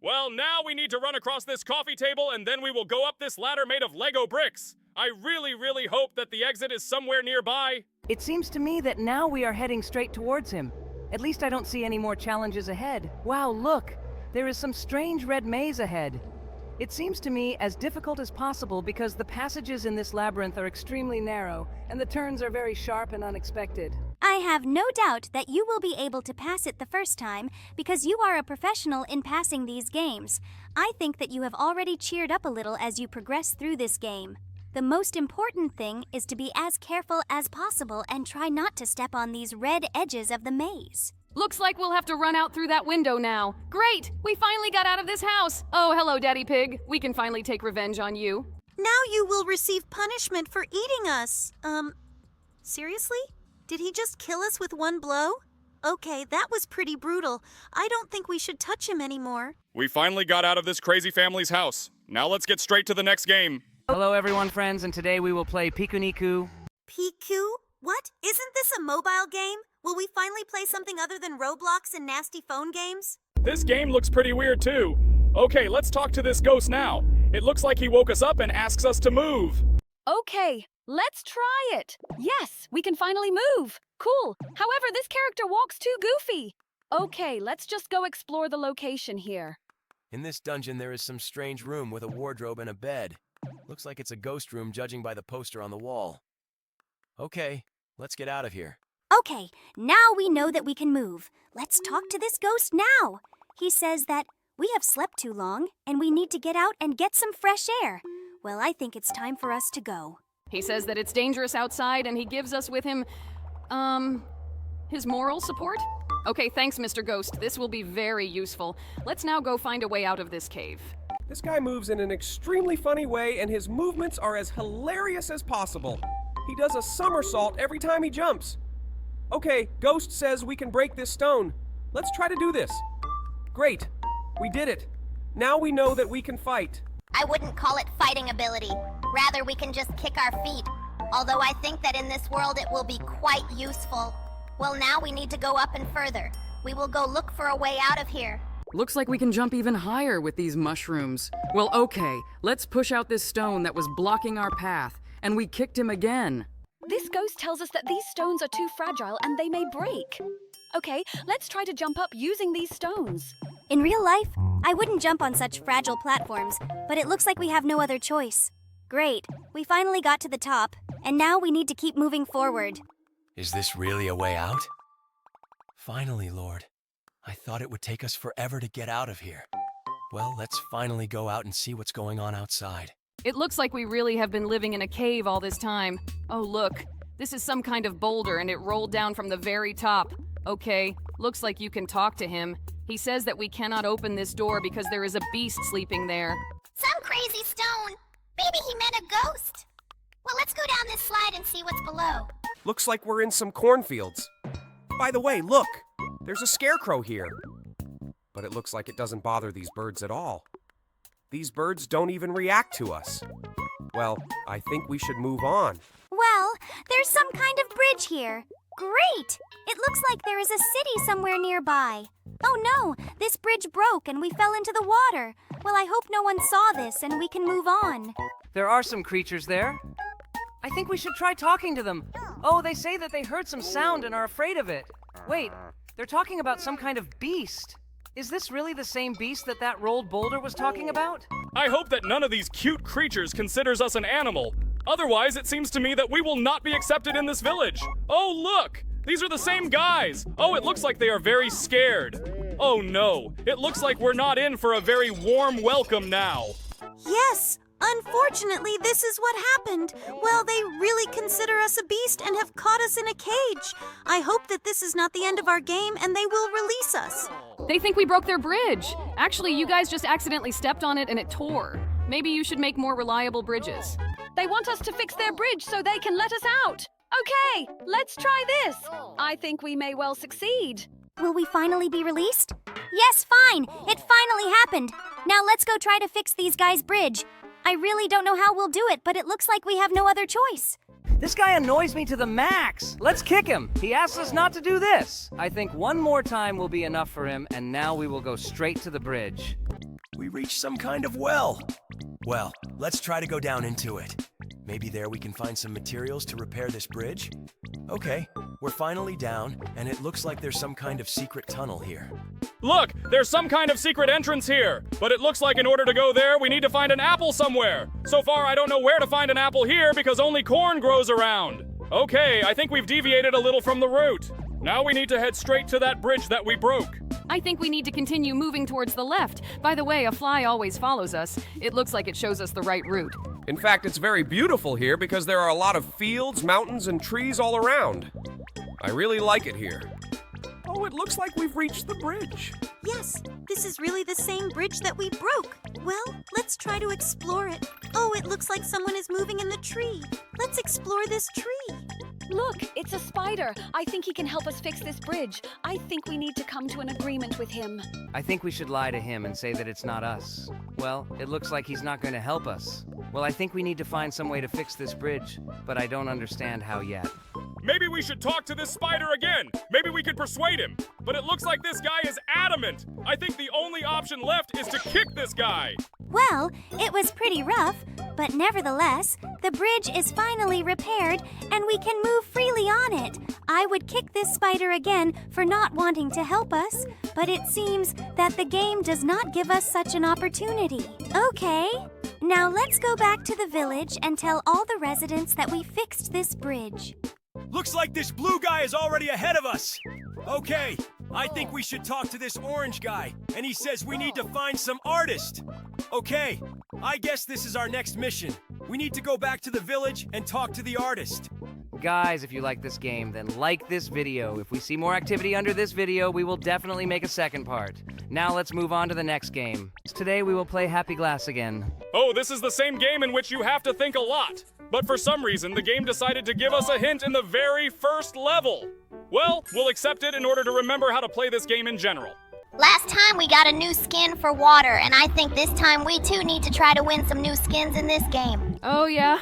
Well, now we need to run across this coffee table, and then we will go up this ladder made of Lego bricks. I really hope that the exit is somewhere nearby. It seems to me that now we are heading straight towards him. At least I don't see any more challenges ahead. Wow, look! There is some strange red maze ahead. It seems to me as difficult as possible because the passages in this labyrinth are extremely narrow, and the turns are very sharp and unexpected. I have no doubt that you will be able to pass it the first time because you are a professional in passing these games. I think that you have already cheered up a little as you progress through this game. The most important thing is to be as careful as possible and try not to step on these red edges of the maze. Looks like we'll have to run out through that window now. Great! We finally got out of this house. Oh, hello, Daddy Pig. We can finally take revenge on you. Now you will receive punishment for eating us. Seriously? Did he just kill us with one blow? Okay, that was pretty brutal. I don't think we should touch him anymore. We finally got out of this crazy family's house. Now let's get straight to the next game. Hello everyone, friends, and today we will play Pikuniku. Piku? What? Isn't this a mobile game? Will we finally play something other than Roblox and nasty phone games? This game looks pretty weird too. Okay, let's talk to this ghost now. It looks like he woke us up and asks us to move. Okay, let's try it. Yes, we can finally move. Cool. However, this character walks too goofy. Okay, let's just go explore the location here. In this dungeon, there is some strange room with a wardrobe and a bed. Looks like it's a ghost room judging by the poster on the wall. Okay, let's get out of here. Okay, now we know that we can move. Let's talk to this ghost now. He says that we have slept too long and we need to get out and get some fresh air. Well, I think it's time for us to go. He says that it's dangerous outside and he gives us with him, his moral support? Okay, thanks, Mr. Ghost. This will be very useful. Let's now go find a way out of this cave. This guy moves in an extremely funny way, and his movements are as hilarious as possible. He does a somersault every time he jumps. Okay, Ghost says we can break this stone. Let's try to do this. Great. We did it. Now we know that we can fight. I wouldn't call it fighting ability. Rather, we can just kick our feet. Although I think that in this world it will be quite useful. Well, now we need to go up and further. We will go look for a way out of here. Looks like we can jump even higher with these mushrooms. Well, okay, let's push out this stone that was blocking our path, and we kicked him again. This ghost tells us that these stones are too fragile and they may break. Okay, let's try to jump up using these stones. In real life, I wouldn't jump on such fragile platforms, but it looks like we have no other choice. Great, we finally got to the top, and now we need to keep moving forward. Is this really a way out? Finally, Lord. I thought it would take us forever to get out of here. Well, let's finally go out and see what's going on outside. It looks like we really have been living in a cave all this time. Oh, look. This is some kind of boulder and it rolled down from the very top. Okay, looks like you can talk to him. He says that we cannot open this door because there is a beast sleeping there. Some crazy stone. Maybe he meant a ghost. Well, let's go down this slide and see what's below. Looks like we're in some cornfields. By the way, look! There's a scarecrow here. But it looks like it doesn't bother these birds at all. These birds don't even react to us. Well, I think we should move on. Well, there's some kind of bridge here. Great! It looks like there is a city somewhere nearby. Oh no, this bridge broke and we fell into the water. Well, I hope no one saw this and we can move on. There are some creatures there. I think we should try talking to them. Oh, they say that they heard some sound and are afraid of it. Wait, they're talking about some kind of beast. Is this really the same beast that rolled boulder was talking about? I hope that none of these cute creatures considers us an animal. Otherwise, it seems to me that we will not be accepted in this village. Oh, look! These are the same guys! Oh, it looks like they are very scared. Oh no, it looks like we're not in for a very warm welcome now. Yes, unfortunately, this is what happened. Well, they really consider us a beast and have caught us in a cage. I hope that this is not the end of our game and they will release us. They think we broke their bridge. Actually, you guys just accidentally stepped on it and it tore. Maybe you should make more reliable bridges. They want us to fix their bridge so they can let us out. Okay, let's try this. I think we may well succeed. Will we finally be released? Yes, fine. It finally happened. Now let's go try to fix these guys' bridge. I really don't know how we'll do it, but it looks like we have no other choice. This guy annoys me to the max. Let's kick him. He asks us not to do this. I think one more time will be enough for him, and now we will go straight to the bridge. We reached some kind of well. Well, let's try to go down into it. Maybe there we can find some materials to repair this bridge? Okay, we're finally down, and it looks like there's some kind of secret tunnel here. Look, there's some kind of secret entrance here, but it looks like in order to go there, we need to find an apple somewhere. So far, I don't know where to find an apple here because only corn grows around. Okay, I think we've deviated a little from the route. Now we need to head straight to that bridge that we broke. I think we need to continue moving towards the left. By the way, a fly always follows us. It looks like it shows us the right route. In fact, it's very beautiful here because there are a lot of fields, mountains, and trees all around. I really like it here. Oh, it looks like we've reached the bridge. Yes, this is really the same bridge that we broke. Well, let's try to explore it. Oh, it looks like someone is moving in the tree. Let's explore this tree. Look, it's a spider. I think he can help us fix this bridge. I think we need to come to an agreement with him. I think we should lie to him and say that it's not us. Well, it looks like he's not going to help us. Well, I think we need to find some way to fix this bridge, but I don't understand how yet. Maybe we should talk to this spider again. Maybe we could persuade him. But it looks like this guy is adamant. I think the only option left is to kick this guy. Well, it was pretty rough, but nevertheless, the bridge is finally repaired and we can move freely on it. I would kick this spider again for not wanting to help us, but it seems that the game does not give us such an opportunity. Okay, now let's go back to the village and tell all the residents that we fixed this bridge. Looks like this blue guy is already ahead of us. Okay, I think we should talk to this orange guy, and he says we need to find some artist. Okay, I guess this is our next mission. We need to go back to the village and talk to the artist. Guys, if you like this game, then like this video. If we see more activity under this video, we will definitely make a second part. Now let's move on to the next game. Today we will play Happy Glass again. Oh, this is the same game in which you have to think a lot. But for some reason, the game decided to give us a hint in the very first level. Well, we'll accept it in order to remember how to play this game in general. Last time we got a new skin for water, and I think this time we too need to try to win some new skins in this game. Oh yeah?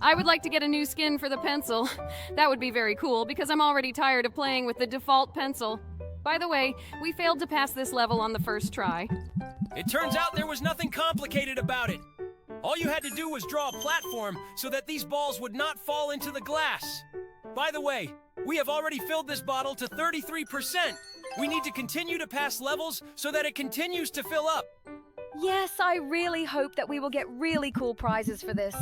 I would like to get a new skin for the pencil. That would be very cool because I'm already tired of playing with the default pencil. By the way, we failed to pass this level on the first try. It turns out there was nothing complicated about it. All you had to do was draw a platform so that these balls would not fall into the glass. By the way, we have already filled this bottle to 33%. We need to continue to pass levels so that it continues to fill up. Yes, I really hope that we will get really cool prizes for this.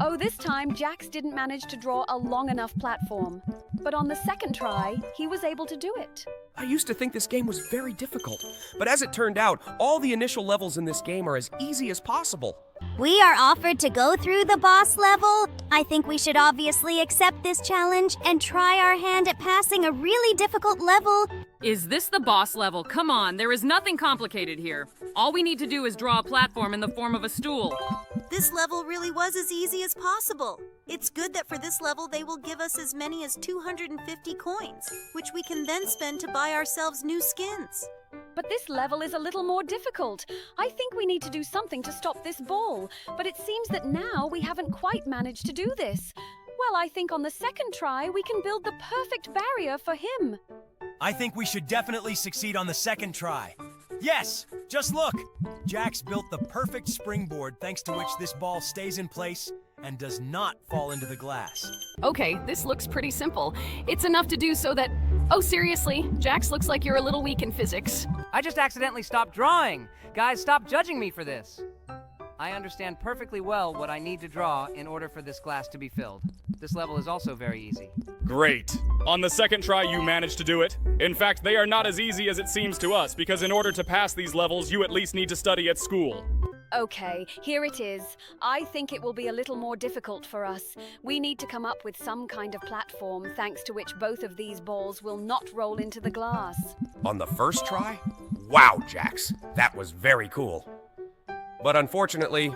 Oh, this time Jax didn't manage to draw a long enough platform. But on the second try, he was able to do it. I used to think this game was very difficult, but as it turned out, all the initial levels in this game are as easy as possible. We are offered to go through the boss level. I think we should obviously accept this challenge and try our hand at passing a really difficult level. Is this the boss level? Come on, there is nothing complicated here. All we need to do is draw a platform in the form of a stool. This level really was as easy as possible. It's good that for this level they will give us as many as 250 coins, which we can then spend to buy ourselves new skins. But this level is a little more difficult. I think we need to do something to stop this ball, but it seems that now we haven't quite managed to do this. Well, I think on the second try we can build the perfect barrier for him. I think we should definitely succeed on the second try. Yes! Just look! Jax built the perfect springboard thanks to which this ball stays in place and does not fall into the glass. Okay, this looks pretty simple. It's enough to do so that... Oh, seriously, Jax looks like you're a little weak in physics. I just accidentally stopped drawing. Guys, stop judging me for this. I understand perfectly well what I need to draw in order for this glass to be filled. This level is also very easy. Great. On the second try, you managed to do it. In fact, they are not as easy as it seems to us, because in order to pass these levels, you at least need to study at school. Okay, here it is. I think it will be a little more difficult for us. We need to come up with some kind of platform thanks to which both of these balls will not roll into the glass. On the first try? Wow, Jax, that was very cool. But unfortunately,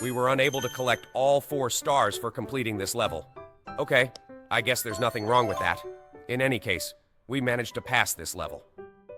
we were unable to collect all 4 stars for completing this level. Okay, I guess there's nothing wrong with that. In any case, we managed to pass this level.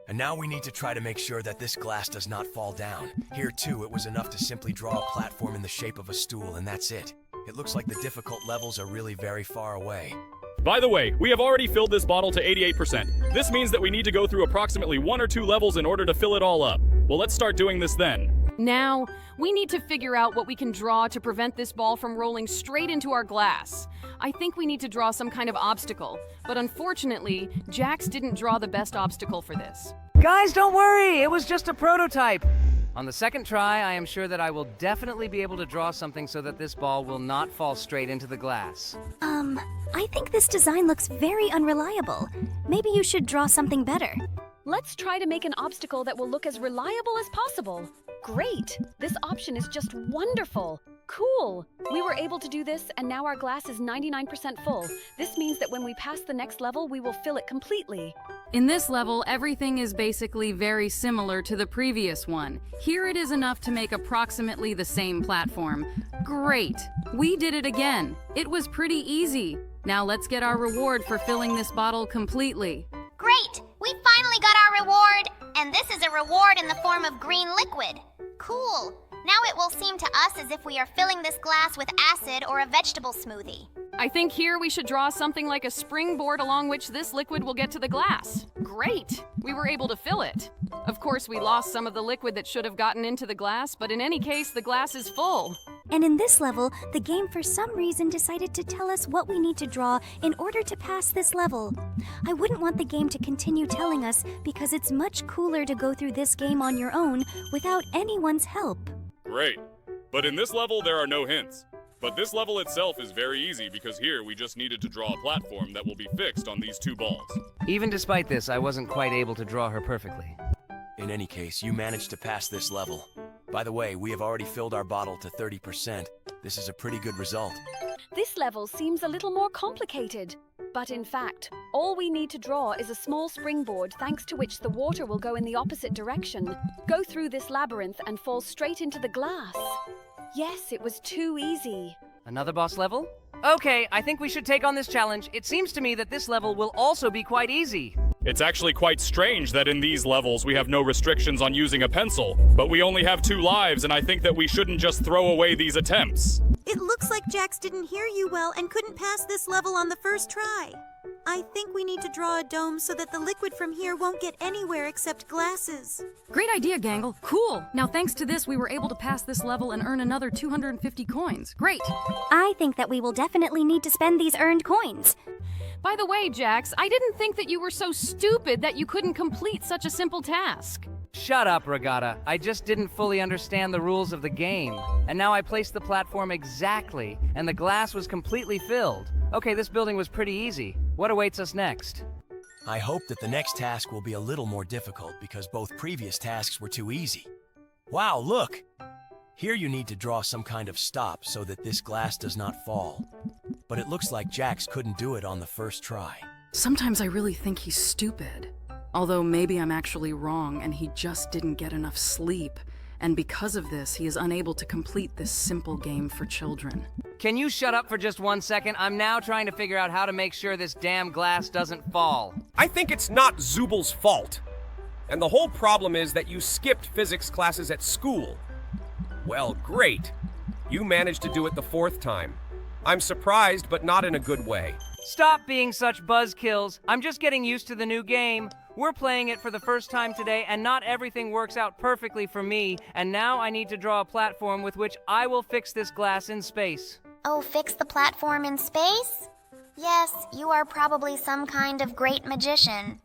And now we need to try to make sure that this glass does not fall down. Here too, it was enough to simply draw a platform in the shape of a stool, and that's it. It looks like the difficult levels are really very far away. By the way, we have already filled this bottle to 88%. This means that we need to go through approximately 1 or 2 levels in order to fill it all up. Well, let's start doing this then. Now, we need to figure out what we can draw to prevent this ball from rolling straight into our glass. I think we need to draw some kind of obstacle, but unfortunately, Jax didn't draw the best obstacle for this. Guys, don't worry, it was just a prototype. On the second try, I am sure that I will definitely be able to draw something so that this ball will not fall straight into the glass. I think this design looks very unreliable. Maybe you should draw something better. Let's try to make an obstacle that will look as reliable as possible. Great! This option is just wonderful. Cool! We were able to do this, and now our glass is 99% full. This means that when we pass the next level, we will fill it completely. In this level, everything is basically very similar to the previous one. Here it is enough to make approximately the same platform. Great! We did it again. It was pretty easy. Now let's get our reward for filling this bottle completely. Great! We finally got our reward! And this is a reward in the form of green liquid. Cool! Now it will seem to us as if we are filling this glass with acid or a vegetable smoothie. I think here we should draw something like a springboard along which this liquid will get to the glass. Great! We were able to fill it. Of course, we lost some of the liquid that should have gotten into the glass, but in any case, the glass is full. And in this level, the game for some reason decided to tell us what we need to draw in order to pass this level. I wouldn't want the game to continue telling us because it's much cooler to go through this game on your own without anyone's help. Great. But in this level, there are no hints. But this level itself is very easy because here we just needed to draw a platform that will be fixed on these 2 balls. Even despite this, I wasn't quite able to draw her perfectly. In any case, you managed to pass this level. By the way, we have already filled our bottle to 30%. This is a pretty good result. This level seems a little more complicated. But in fact, all we need to draw is a small springboard thanks to which the water will go in the opposite direction, go through this labyrinth and fall straight into the glass. Yes, it was too easy. Another boss level? Okay, I think we should take on this challenge. It seems to me that this level will also be quite easy. It's actually quite strange that in these levels we have no restrictions on using a pencil, but we only have 2 lives, and I think that we shouldn't just throw away these attempts. It looks like Jax didn't hear you well and couldn't pass this level on the first try. I think we need to draw a dome so that the liquid from here won't get anywhere except glasses. Great idea, Gangle. Cool. Now, thanks to this, we were able to pass this level and earn another 250 coins. Great. I think that we will definitely need to spend these earned coins. By the way, Jax, I didn't think that you were so stupid that you couldn't complete such a simple task. Shut up, Regatta. I just didn't fully understand the rules of the game. And now I placed the platform exactly, and the glass was completely filled. Okay, this building was pretty easy. What awaits us next? I hope that the next task will be a little more difficult because both previous tasks were too easy. Wow, look! Here you need to draw some kind of stop so that this glass does not fall. But it looks like Jax couldn't do it on the first try. Sometimes I really think he's stupid. Although maybe I'm actually wrong and he just didn't get enough sleep. And because of this, he is unable to complete this simple game for children. Can you shut up for just 1 second? I'm now trying to figure out how to make sure this damn glass doesn't fall. I think it's not Zubal's fault. And the whole problem is that you skipped physics classes at school. Well, great. You managed to do it the 4th time. I'm surprised, but not in a good way. Stop being such buzzkills. I'm just getting used to the new game. We're playing it for the first time today, and not everything works out perfectly for me, and now I need to draw a platform with which I will fix this glass in space. Oh, fix the platform in space? Yes, you are probably some kind of great magician.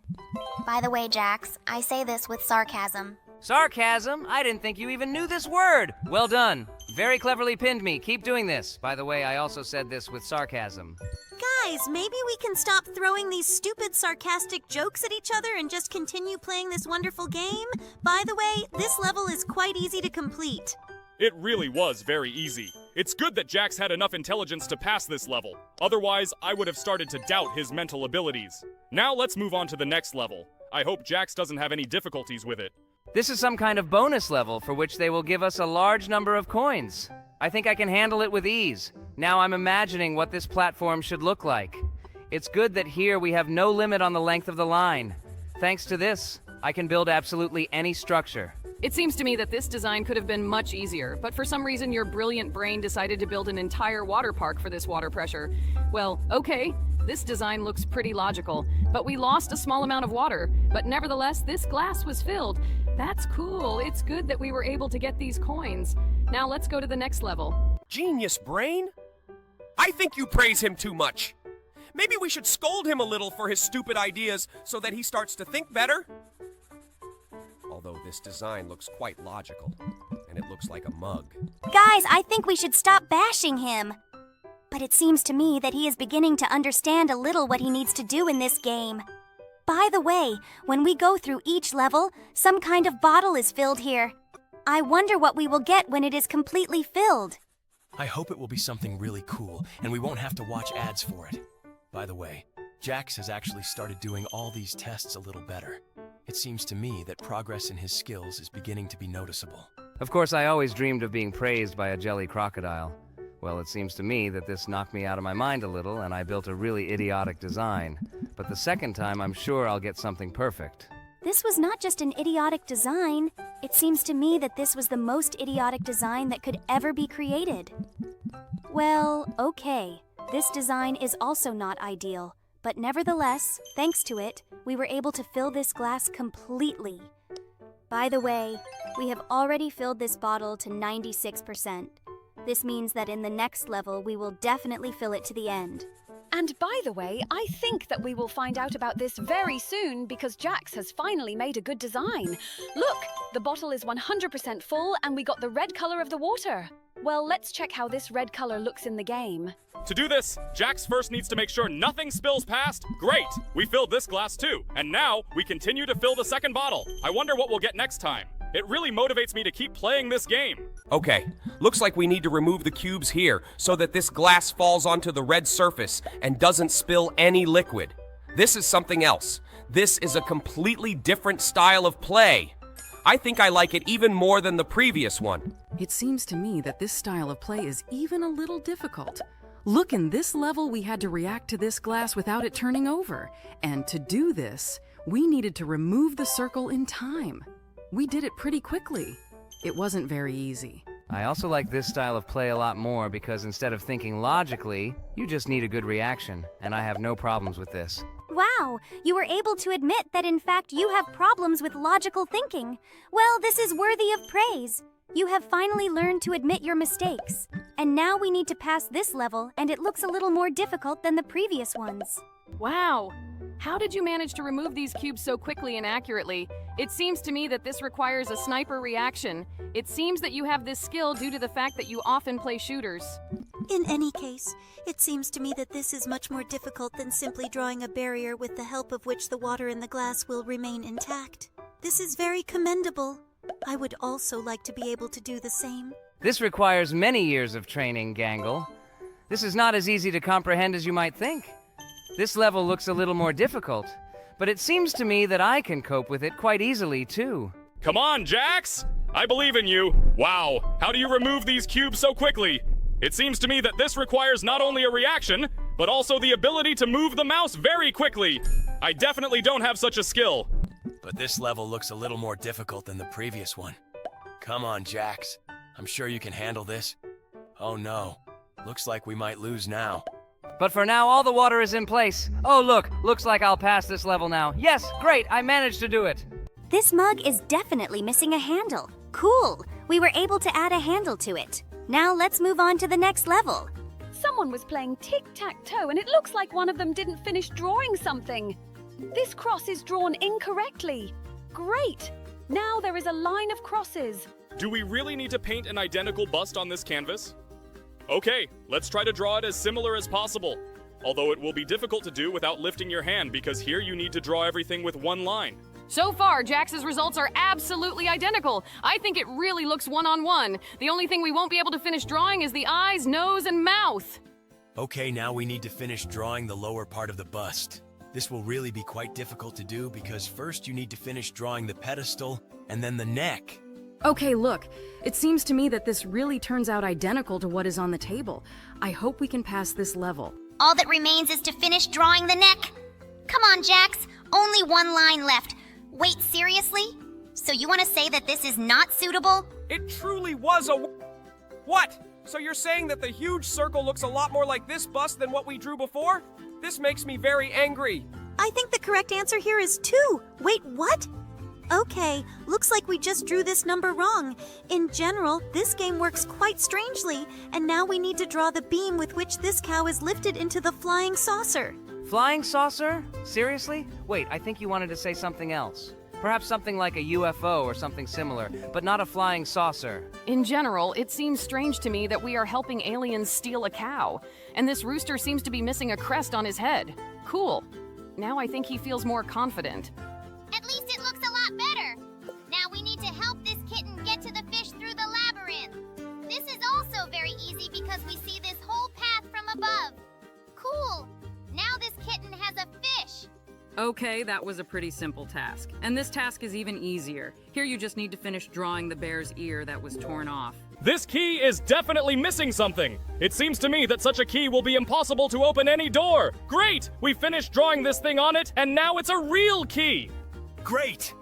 By the way, Jax, I say this with sarcasm. Sarcasm? I didn't think you even knew this word. Well done. Very cleverly pinned me. Keep doing this. By the way, I also said this with sarcasm. Guys, maybe we can stop throwing these stupid sarcastic jokes at each other and just continue playing this wonderful game? By the way, this level is quite easy to complete. It really was very easy. It's good that Jax had enough intelligence to pass this level. Otherwise, I would have started to doubt his mental abilities. Now let's move on to the next level. I hope Jax doesn't have any difficulties with it. This is some kind of bonus level for which they will give us a large number of coins. I think I can handle it with ease. Now I'm imagining what this platform should look like. It's good that here we have no limit on the length of the line. Thanks to this, I can build absolutely any structure. It seems to me that this design could have been much easier, but for some reason your brilliant brain decided to build an entire water park for this water pressure. Well, okay, this design looks pretty logical, but we lost a small amount of water. But nevertheless, this glass was filled. That's cool. It's good that we were able to get these coins. Now let's go to the next level. Genius brain? I think you praise him too much. Maybe we should scold him a little for his stupid ideas so that he starts to think better. Although this design looks quite logical, and it looks like a mug. Guys, I think we should stop bashing him. But it seems to me that he is beginning to understand a little what he needs to do in this game. By the way, when we go through each level, some kind of bottle is filled here. I wonder what we will get when it is completely filled. I hope it will be something really cool, and we won't have to watch ads for it. By the way, Jax has actually started doing all these tests a little better. It seems to me that progress in his skills is beginning to be noticeable. Of course, I always dreamed of being praised by a jelly crocodile. Well, it seems to me that this knocked me out of my mind a little, and I built a really idiotic design. But the second time, I'm sure I'll get something perfect. This was not just an idiotic design. It seems to me that this was the most idiotic design that could ever be created. Well, okay. This design is also not ideal. But nevertheless, thanks to it, we were able to fill this glass completely. By the way, we have already filled this bottle to 96%. This means that in the next level, we will definitely fill it to the end. And by the way, I think that we will find out about this very soon because Jax has finally made a good design. Look, the bottle is 100% full and we got the red color of the water. Well, let's check how this red color looks in the game. To do this, Jax first needs to make sure nothing spills past. Great! We filled this glass too, and now we continue to fill the second bottle. I wonder what we'll get next time. It really motivates me to keep playing this game. Okay, looks like we need to remove the cubes here so that this glass falls onto the red surface and doesn't spill any liquid. This is something else. This is a completely different style of play. I think I like it even more than the previous one. It seems to me that this style of play is even a little difficult. Look, in this level, we had to react to this glass without it turning over. And to do this, we needed to remove the circle in time. We did it pretty quickly. It wasn't very easy. I also like this style of play a lot more because instead of thinking logically, you just need a good reaction, and I have no problems with this. Wow, you were able to admit that in fact you have problems with logical thinking. Well, this is worthy of praise. You have finally learned to admit your mistakes. And now we need to pass this level, and it looks a little more difficult than the previous ones. Wow! How did you manage to remove these cubes so quickly and accurately? It seems to me that this requires a sniper reaction. It seems that you have this skill due to the fact that you often play shooters. In any case, it seems to me that this is much more difficult than simply drawing a barrier with the help of which the water in the glass will remain intact. This is very commendable. I would also like to be able to do the same. This requires many years of training, Gangle. This is not as easy to comprehend as you might think. This level looks a little more difficult, but it seems to me that I can cope with it quite easily, too. Come on, Jax! I believe in you. Wow, how do you remove these cubes so quickly? It seems to me that this requires not only a reaction, but also the ability to move the mouse very quickly. I definitely don't have such a skill. But this level looks a little more difficult than the previous one. Come on, Jax. I'm sure you can handle this. Oh no, looks like we might lose now. But for now, all the water is in place. Oh, look, looks like I'll pass this level now. Yes, great, I managed to do it. This mug is definitely missing a handle. Cool, we were able to add a handle to it. Now let's move on to the next level. Someone was playing tic-tac-toe and it looks like one of them didn't finish drawing something. This cross is drawn incorrectly. Great! Now there is a line of crosses. Do we really need to paint an identical bust on this canvas? Okay, let's try to draw it as similar as possible. Although it will be difficult to do without lifting your hand because here you need to draw everything with one line. So far, Jax's results are absolutely identical. I think it really looks one-on-one. The only thing we won't be able to finish drawing is the eyes, nose, and mouth. Okay, now we need to finish drawing the lower part of the bust. This will really be quite difficult to do because first you need to finish drawing the pedestal and then the neck. Okay, look. It seems to me that this really turns out identical to what is on the table. I hope we can pass this level. All that remains is to finish drawing the neck. Come on, Jax. Only one line left. Wait, seriously? So you want to say that this is not suitable? It truly was a... What? So you're saying that the huge circle looks a lot more like this bust than what we drew before? This makes me very angry. I think the correct answer here is 2. Wait, what? Okay, looks like we just drew this number wrong. In general, this game works quite strangely, and now we need to draw the beam with which this cow is lifted into the flying saucer. Flying saucer? Seriously? Wait, I think you wanted to say something else. Perhaps something like a UFO or something similar, but not a flying saucer. In general, it seems strange to me that we are helping aliens steal a cow, and this rooster seems to be missing a crest on his head. Cool. Now I think he feels more confident. At least it looks a lot better. Now we need to help this kitten get to the fish through the labyrinth. This is also very easy because we see this whole path from above. Cool. Now this kitten has a fish. Okay, that was a pretty simple task. And this task is even easier. Here you just need to finish drawing the bear's ear that was torn off. This key is definitely missing something. It seems to me that such a key will be impossible to open any door. Great! We finished drawing this thing on it, and now it's a real key! Great!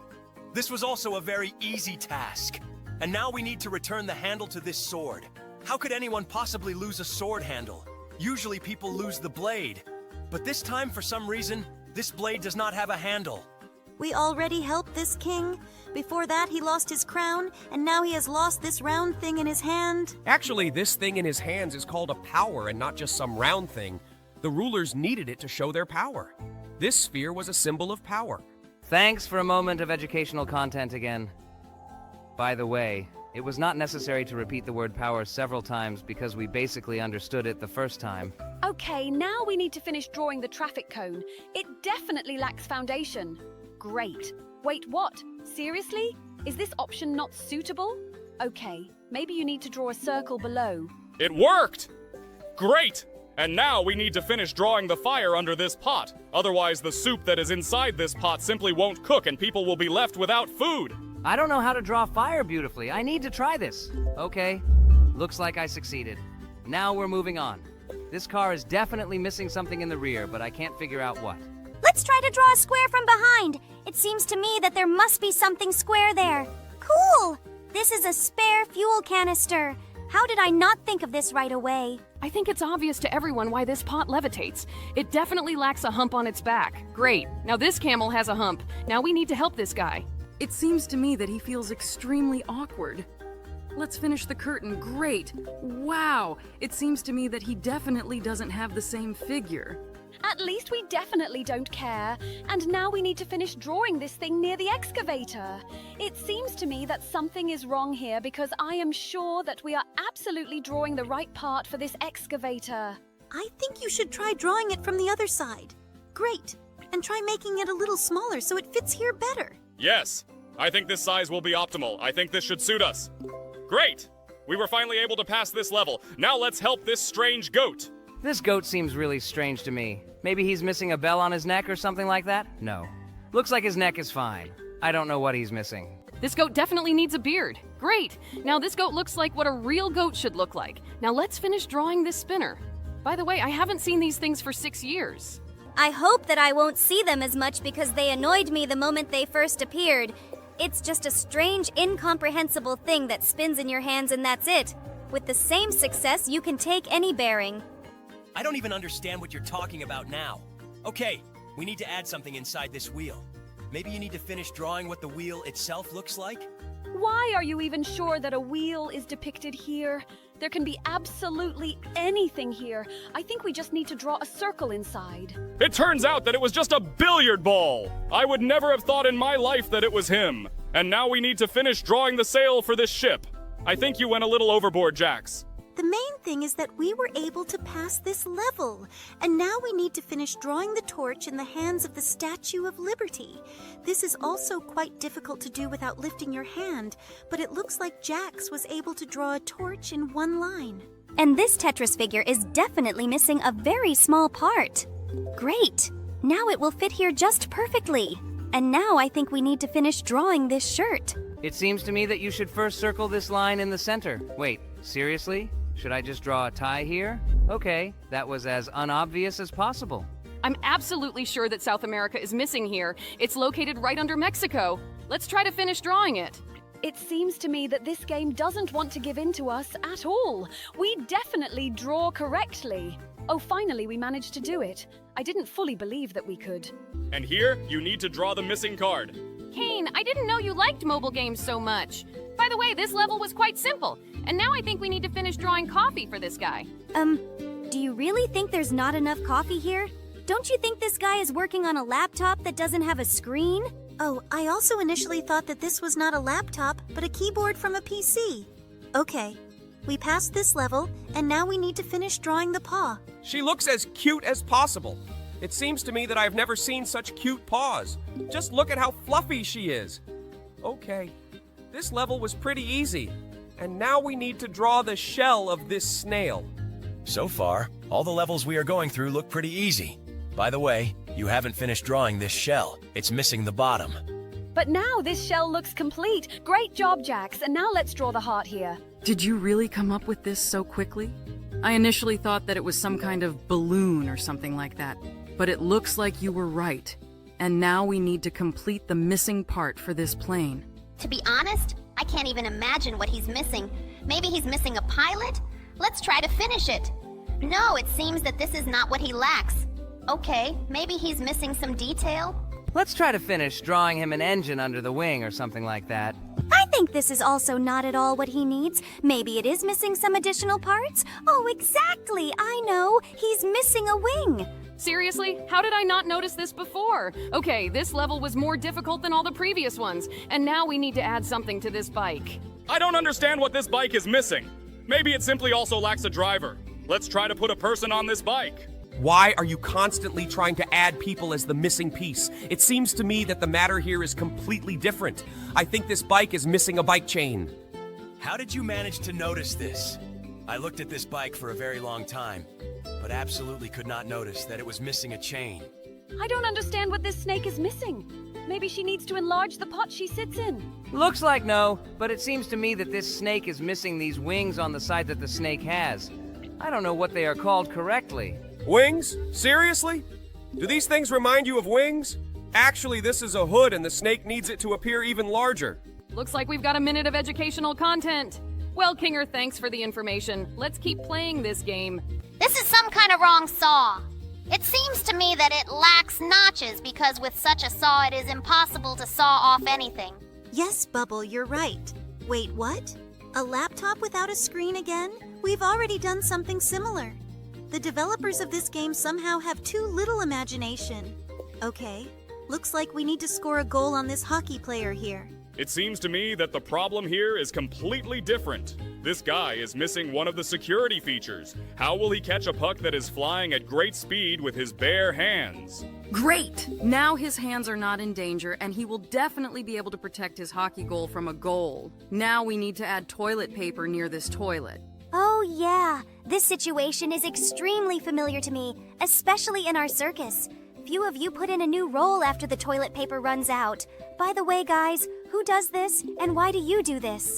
This was also a very easy task. And now we need to return the handle to this sword. How could anyone possibly lose a sword handle? Usually people lose the blade. But this time, for some reason, this blade does not have a handle. We already helped this king. Before that, he lost his crown, and now he has lost this round thing in his hand. Actually, this thing in his hands is called a power and not just some round thing. The rulers needed it to show their power. This sphere was a symbol of power. Thanks for a moment of educational content again. By the way, it was not necessary to repeat the word power several times because we basically understood it the first time. Okay, now we need to finish drawing the traffic cone. It definitely lacks foundation. Great. Wait, what? Seriously? Is this option not suitable? Okay, maybe you need to draw a circle below. It worked! Great! And now we need to finish drawing the fire under this pot. Otherwise, the soup that is inside this pot simply won't cook and people will be left without food. I don't know how to draw fire beautifully. I need to try this. Okay, looks like I succeeded. Now we're moving on. This car is definitely missing something in the rear, but I can't figure out what. Let's try to draw a square from behind. It seems to me that there must be something square there. Cool! This is a spare fuel canister. How did I not think of this right away? I think it's obvious to everyone why this pot levitates. It definitely lacks a hump on its back. Great. Now this camel has a hump. Now we need to help this guy. It seems to me that he feels extremely awkward. Let's finish the curtain. Great. Wow. It seems to me that he definitely doesn't have the same figure. At least we definitely don't care. And now we need to finish drawing this thing near the excavator. It seems to me that something is wrong here because I am sure that we are absolutely drawing the right part for this excavator. I think you should try drawing it from the other side. Great. And try making it a little smaller so it fits here better. Yes, I think this size will be optimal. I think this should suit us. Great! We were finally able to pass this level. Now let's help this strange goat. This goat seems really strange to me. Maybe he's missing a bell on his neck or something like that? No. Looks like his neck is fine. I don't know what he's missing. This goat definitely needs a beard. Great! Now this goat looks like what a real goat should look like. Now let's finish drawing this spinner. By the way, I haven't seen these things for 6 years. I hope that I won't see them as much because they annoyed me the moment they first appeared. It's just a strange, incomprehensible thing that spins in your hands and that's it. With the same success, you can take any bearing. I don't even understand what you're talking about now. Okay, we need to add something inside this wheel. Maybe you need to finish drawing what the wheel itself looks like? Why are you even sure that a wheel is depicted here? There can be absolutely anything here. I think we just need to draw a circle inside. It turns out that it was just a billiard ball. I would never have thought in my life that it was him. And now we need to finish drawing the sail for this ship. I think you went a little overboard, Jax. The main thing is that we were able to pass this level, and now we need to finish drawing the torch in the hands of the Statue of Liberty. This is also quite difficult to do without lifting your hand, but it looks like Jax was able to draw a torch in one line. And this Tetris figure is definitely missing a very small part. Great! Now it will fit here just perfectly. And now I think we need to finish drawing this shirt. It seems to me that you should first circle this line in the center. Wait, seriously? Should I just draw a tie here? Okay, that was as unobvious as possible. I'm absolutely sure that South America is missing here. It's located right under Mexico. Let's try to finish drawing it. It seems to me that this game doesn't want to give in to us at all. We definitely draw correctly. Oh, finally we managed to do it. I didn't fully believe that we could. And here, you need to draw the missing card. Kane, I didn't know you liked mobile games so much. By the way, this level was quite simple. And now I think we need to finish drawing coffee for this guy. Do you really think there's not enough coffee here? Don't you think this guy is working on a laptop that doesn't have a screen? Oh, I also initially thought that this was not a laptop, but a keyboard from a PC. Okay, we passed this level, and now we need to finish drawing the paw. She looks as cute as possible. It seems to me that I've never seen such cute paws. Just look at how fluffy she is. Okay, this level was pretty easy. And now we need to draw the shell of this snail. So far, all the levels we are going through look pretty easy. By the way, you haven't finished drawing this shell. It's missing the bottom. But now this shell looks complete. Great job, Jax. And now let's draw the heart here. Did you really come up with this so quickly? I initially thought that it was some kind of balloon or something like that, but it looks like you were right. And now we need to complete the missing part for this plane. To be honest, I can't even imagine what he's missing. Maybe he's missing a pilot? Let's try to finish it. No, it seems that this is not what he lacks. Okay, maybe he's missing some detail? Let's try to finish drawing him an engine under the wing or something like that. I think this is also not at all what he needs. Maybe it is missing some additional parts? Oh, exactly, I know. He's missing a wing. Seriously? How did I not notice this before? Okay, this level was more difficult than all the previous ones, and now we need to add something to this bike. I don't understand what this bike is missing. Maybe it simply also lacks a driver. Let's try to put a person on this bike. Why are you constantly trying to add people as the missing piece? It seems to me that the matter here is completely different. I think this bike is missing a bike chain. How did you manage to notice this? I looked at this bike for a very long time, but absolutely could not notice that it was missing a chain. I don't understand what this snake is missing. Maybe she needs to enlarge the pot she sits in. Looks like no, but it seems to me that this snake is missing these wings on the side that the snake has. I don't know what they are called correctly. Wings? Seriously? Do these things remind you of wings? Actually, this is a hood and the snake needs it to appear even larger. Looks like we've got a minute of educational content. Well, Kinger, thanks for the information. Let's keep playing this game. This is some kind of wrong saw. It seems to me that it lacks notches because with such a saw it is impossible to saw off anything. Yes, Bubble, you're right. Wait, what? A laptop without a screen again? We've already done something similar. The developers of this game somehow have too little imagination. Okay, looks like we need to score a goal on this hockey player here. It seems to me that the problem here is completely different. This guy is missing one of the security features. How will he catch a puck that is flying at great speed with his bare hands? Great! Now his hands are not in danger, and he will definitely be able to protect his hockey goal from a goal. Now we need to add toilet paper near this toilet. Oh, yeah. This situation is extremely familiar to me, especially in our circus. Few of you put in a new role after the toilet paper runs out. By the way, guys, who does this, and why do you do this?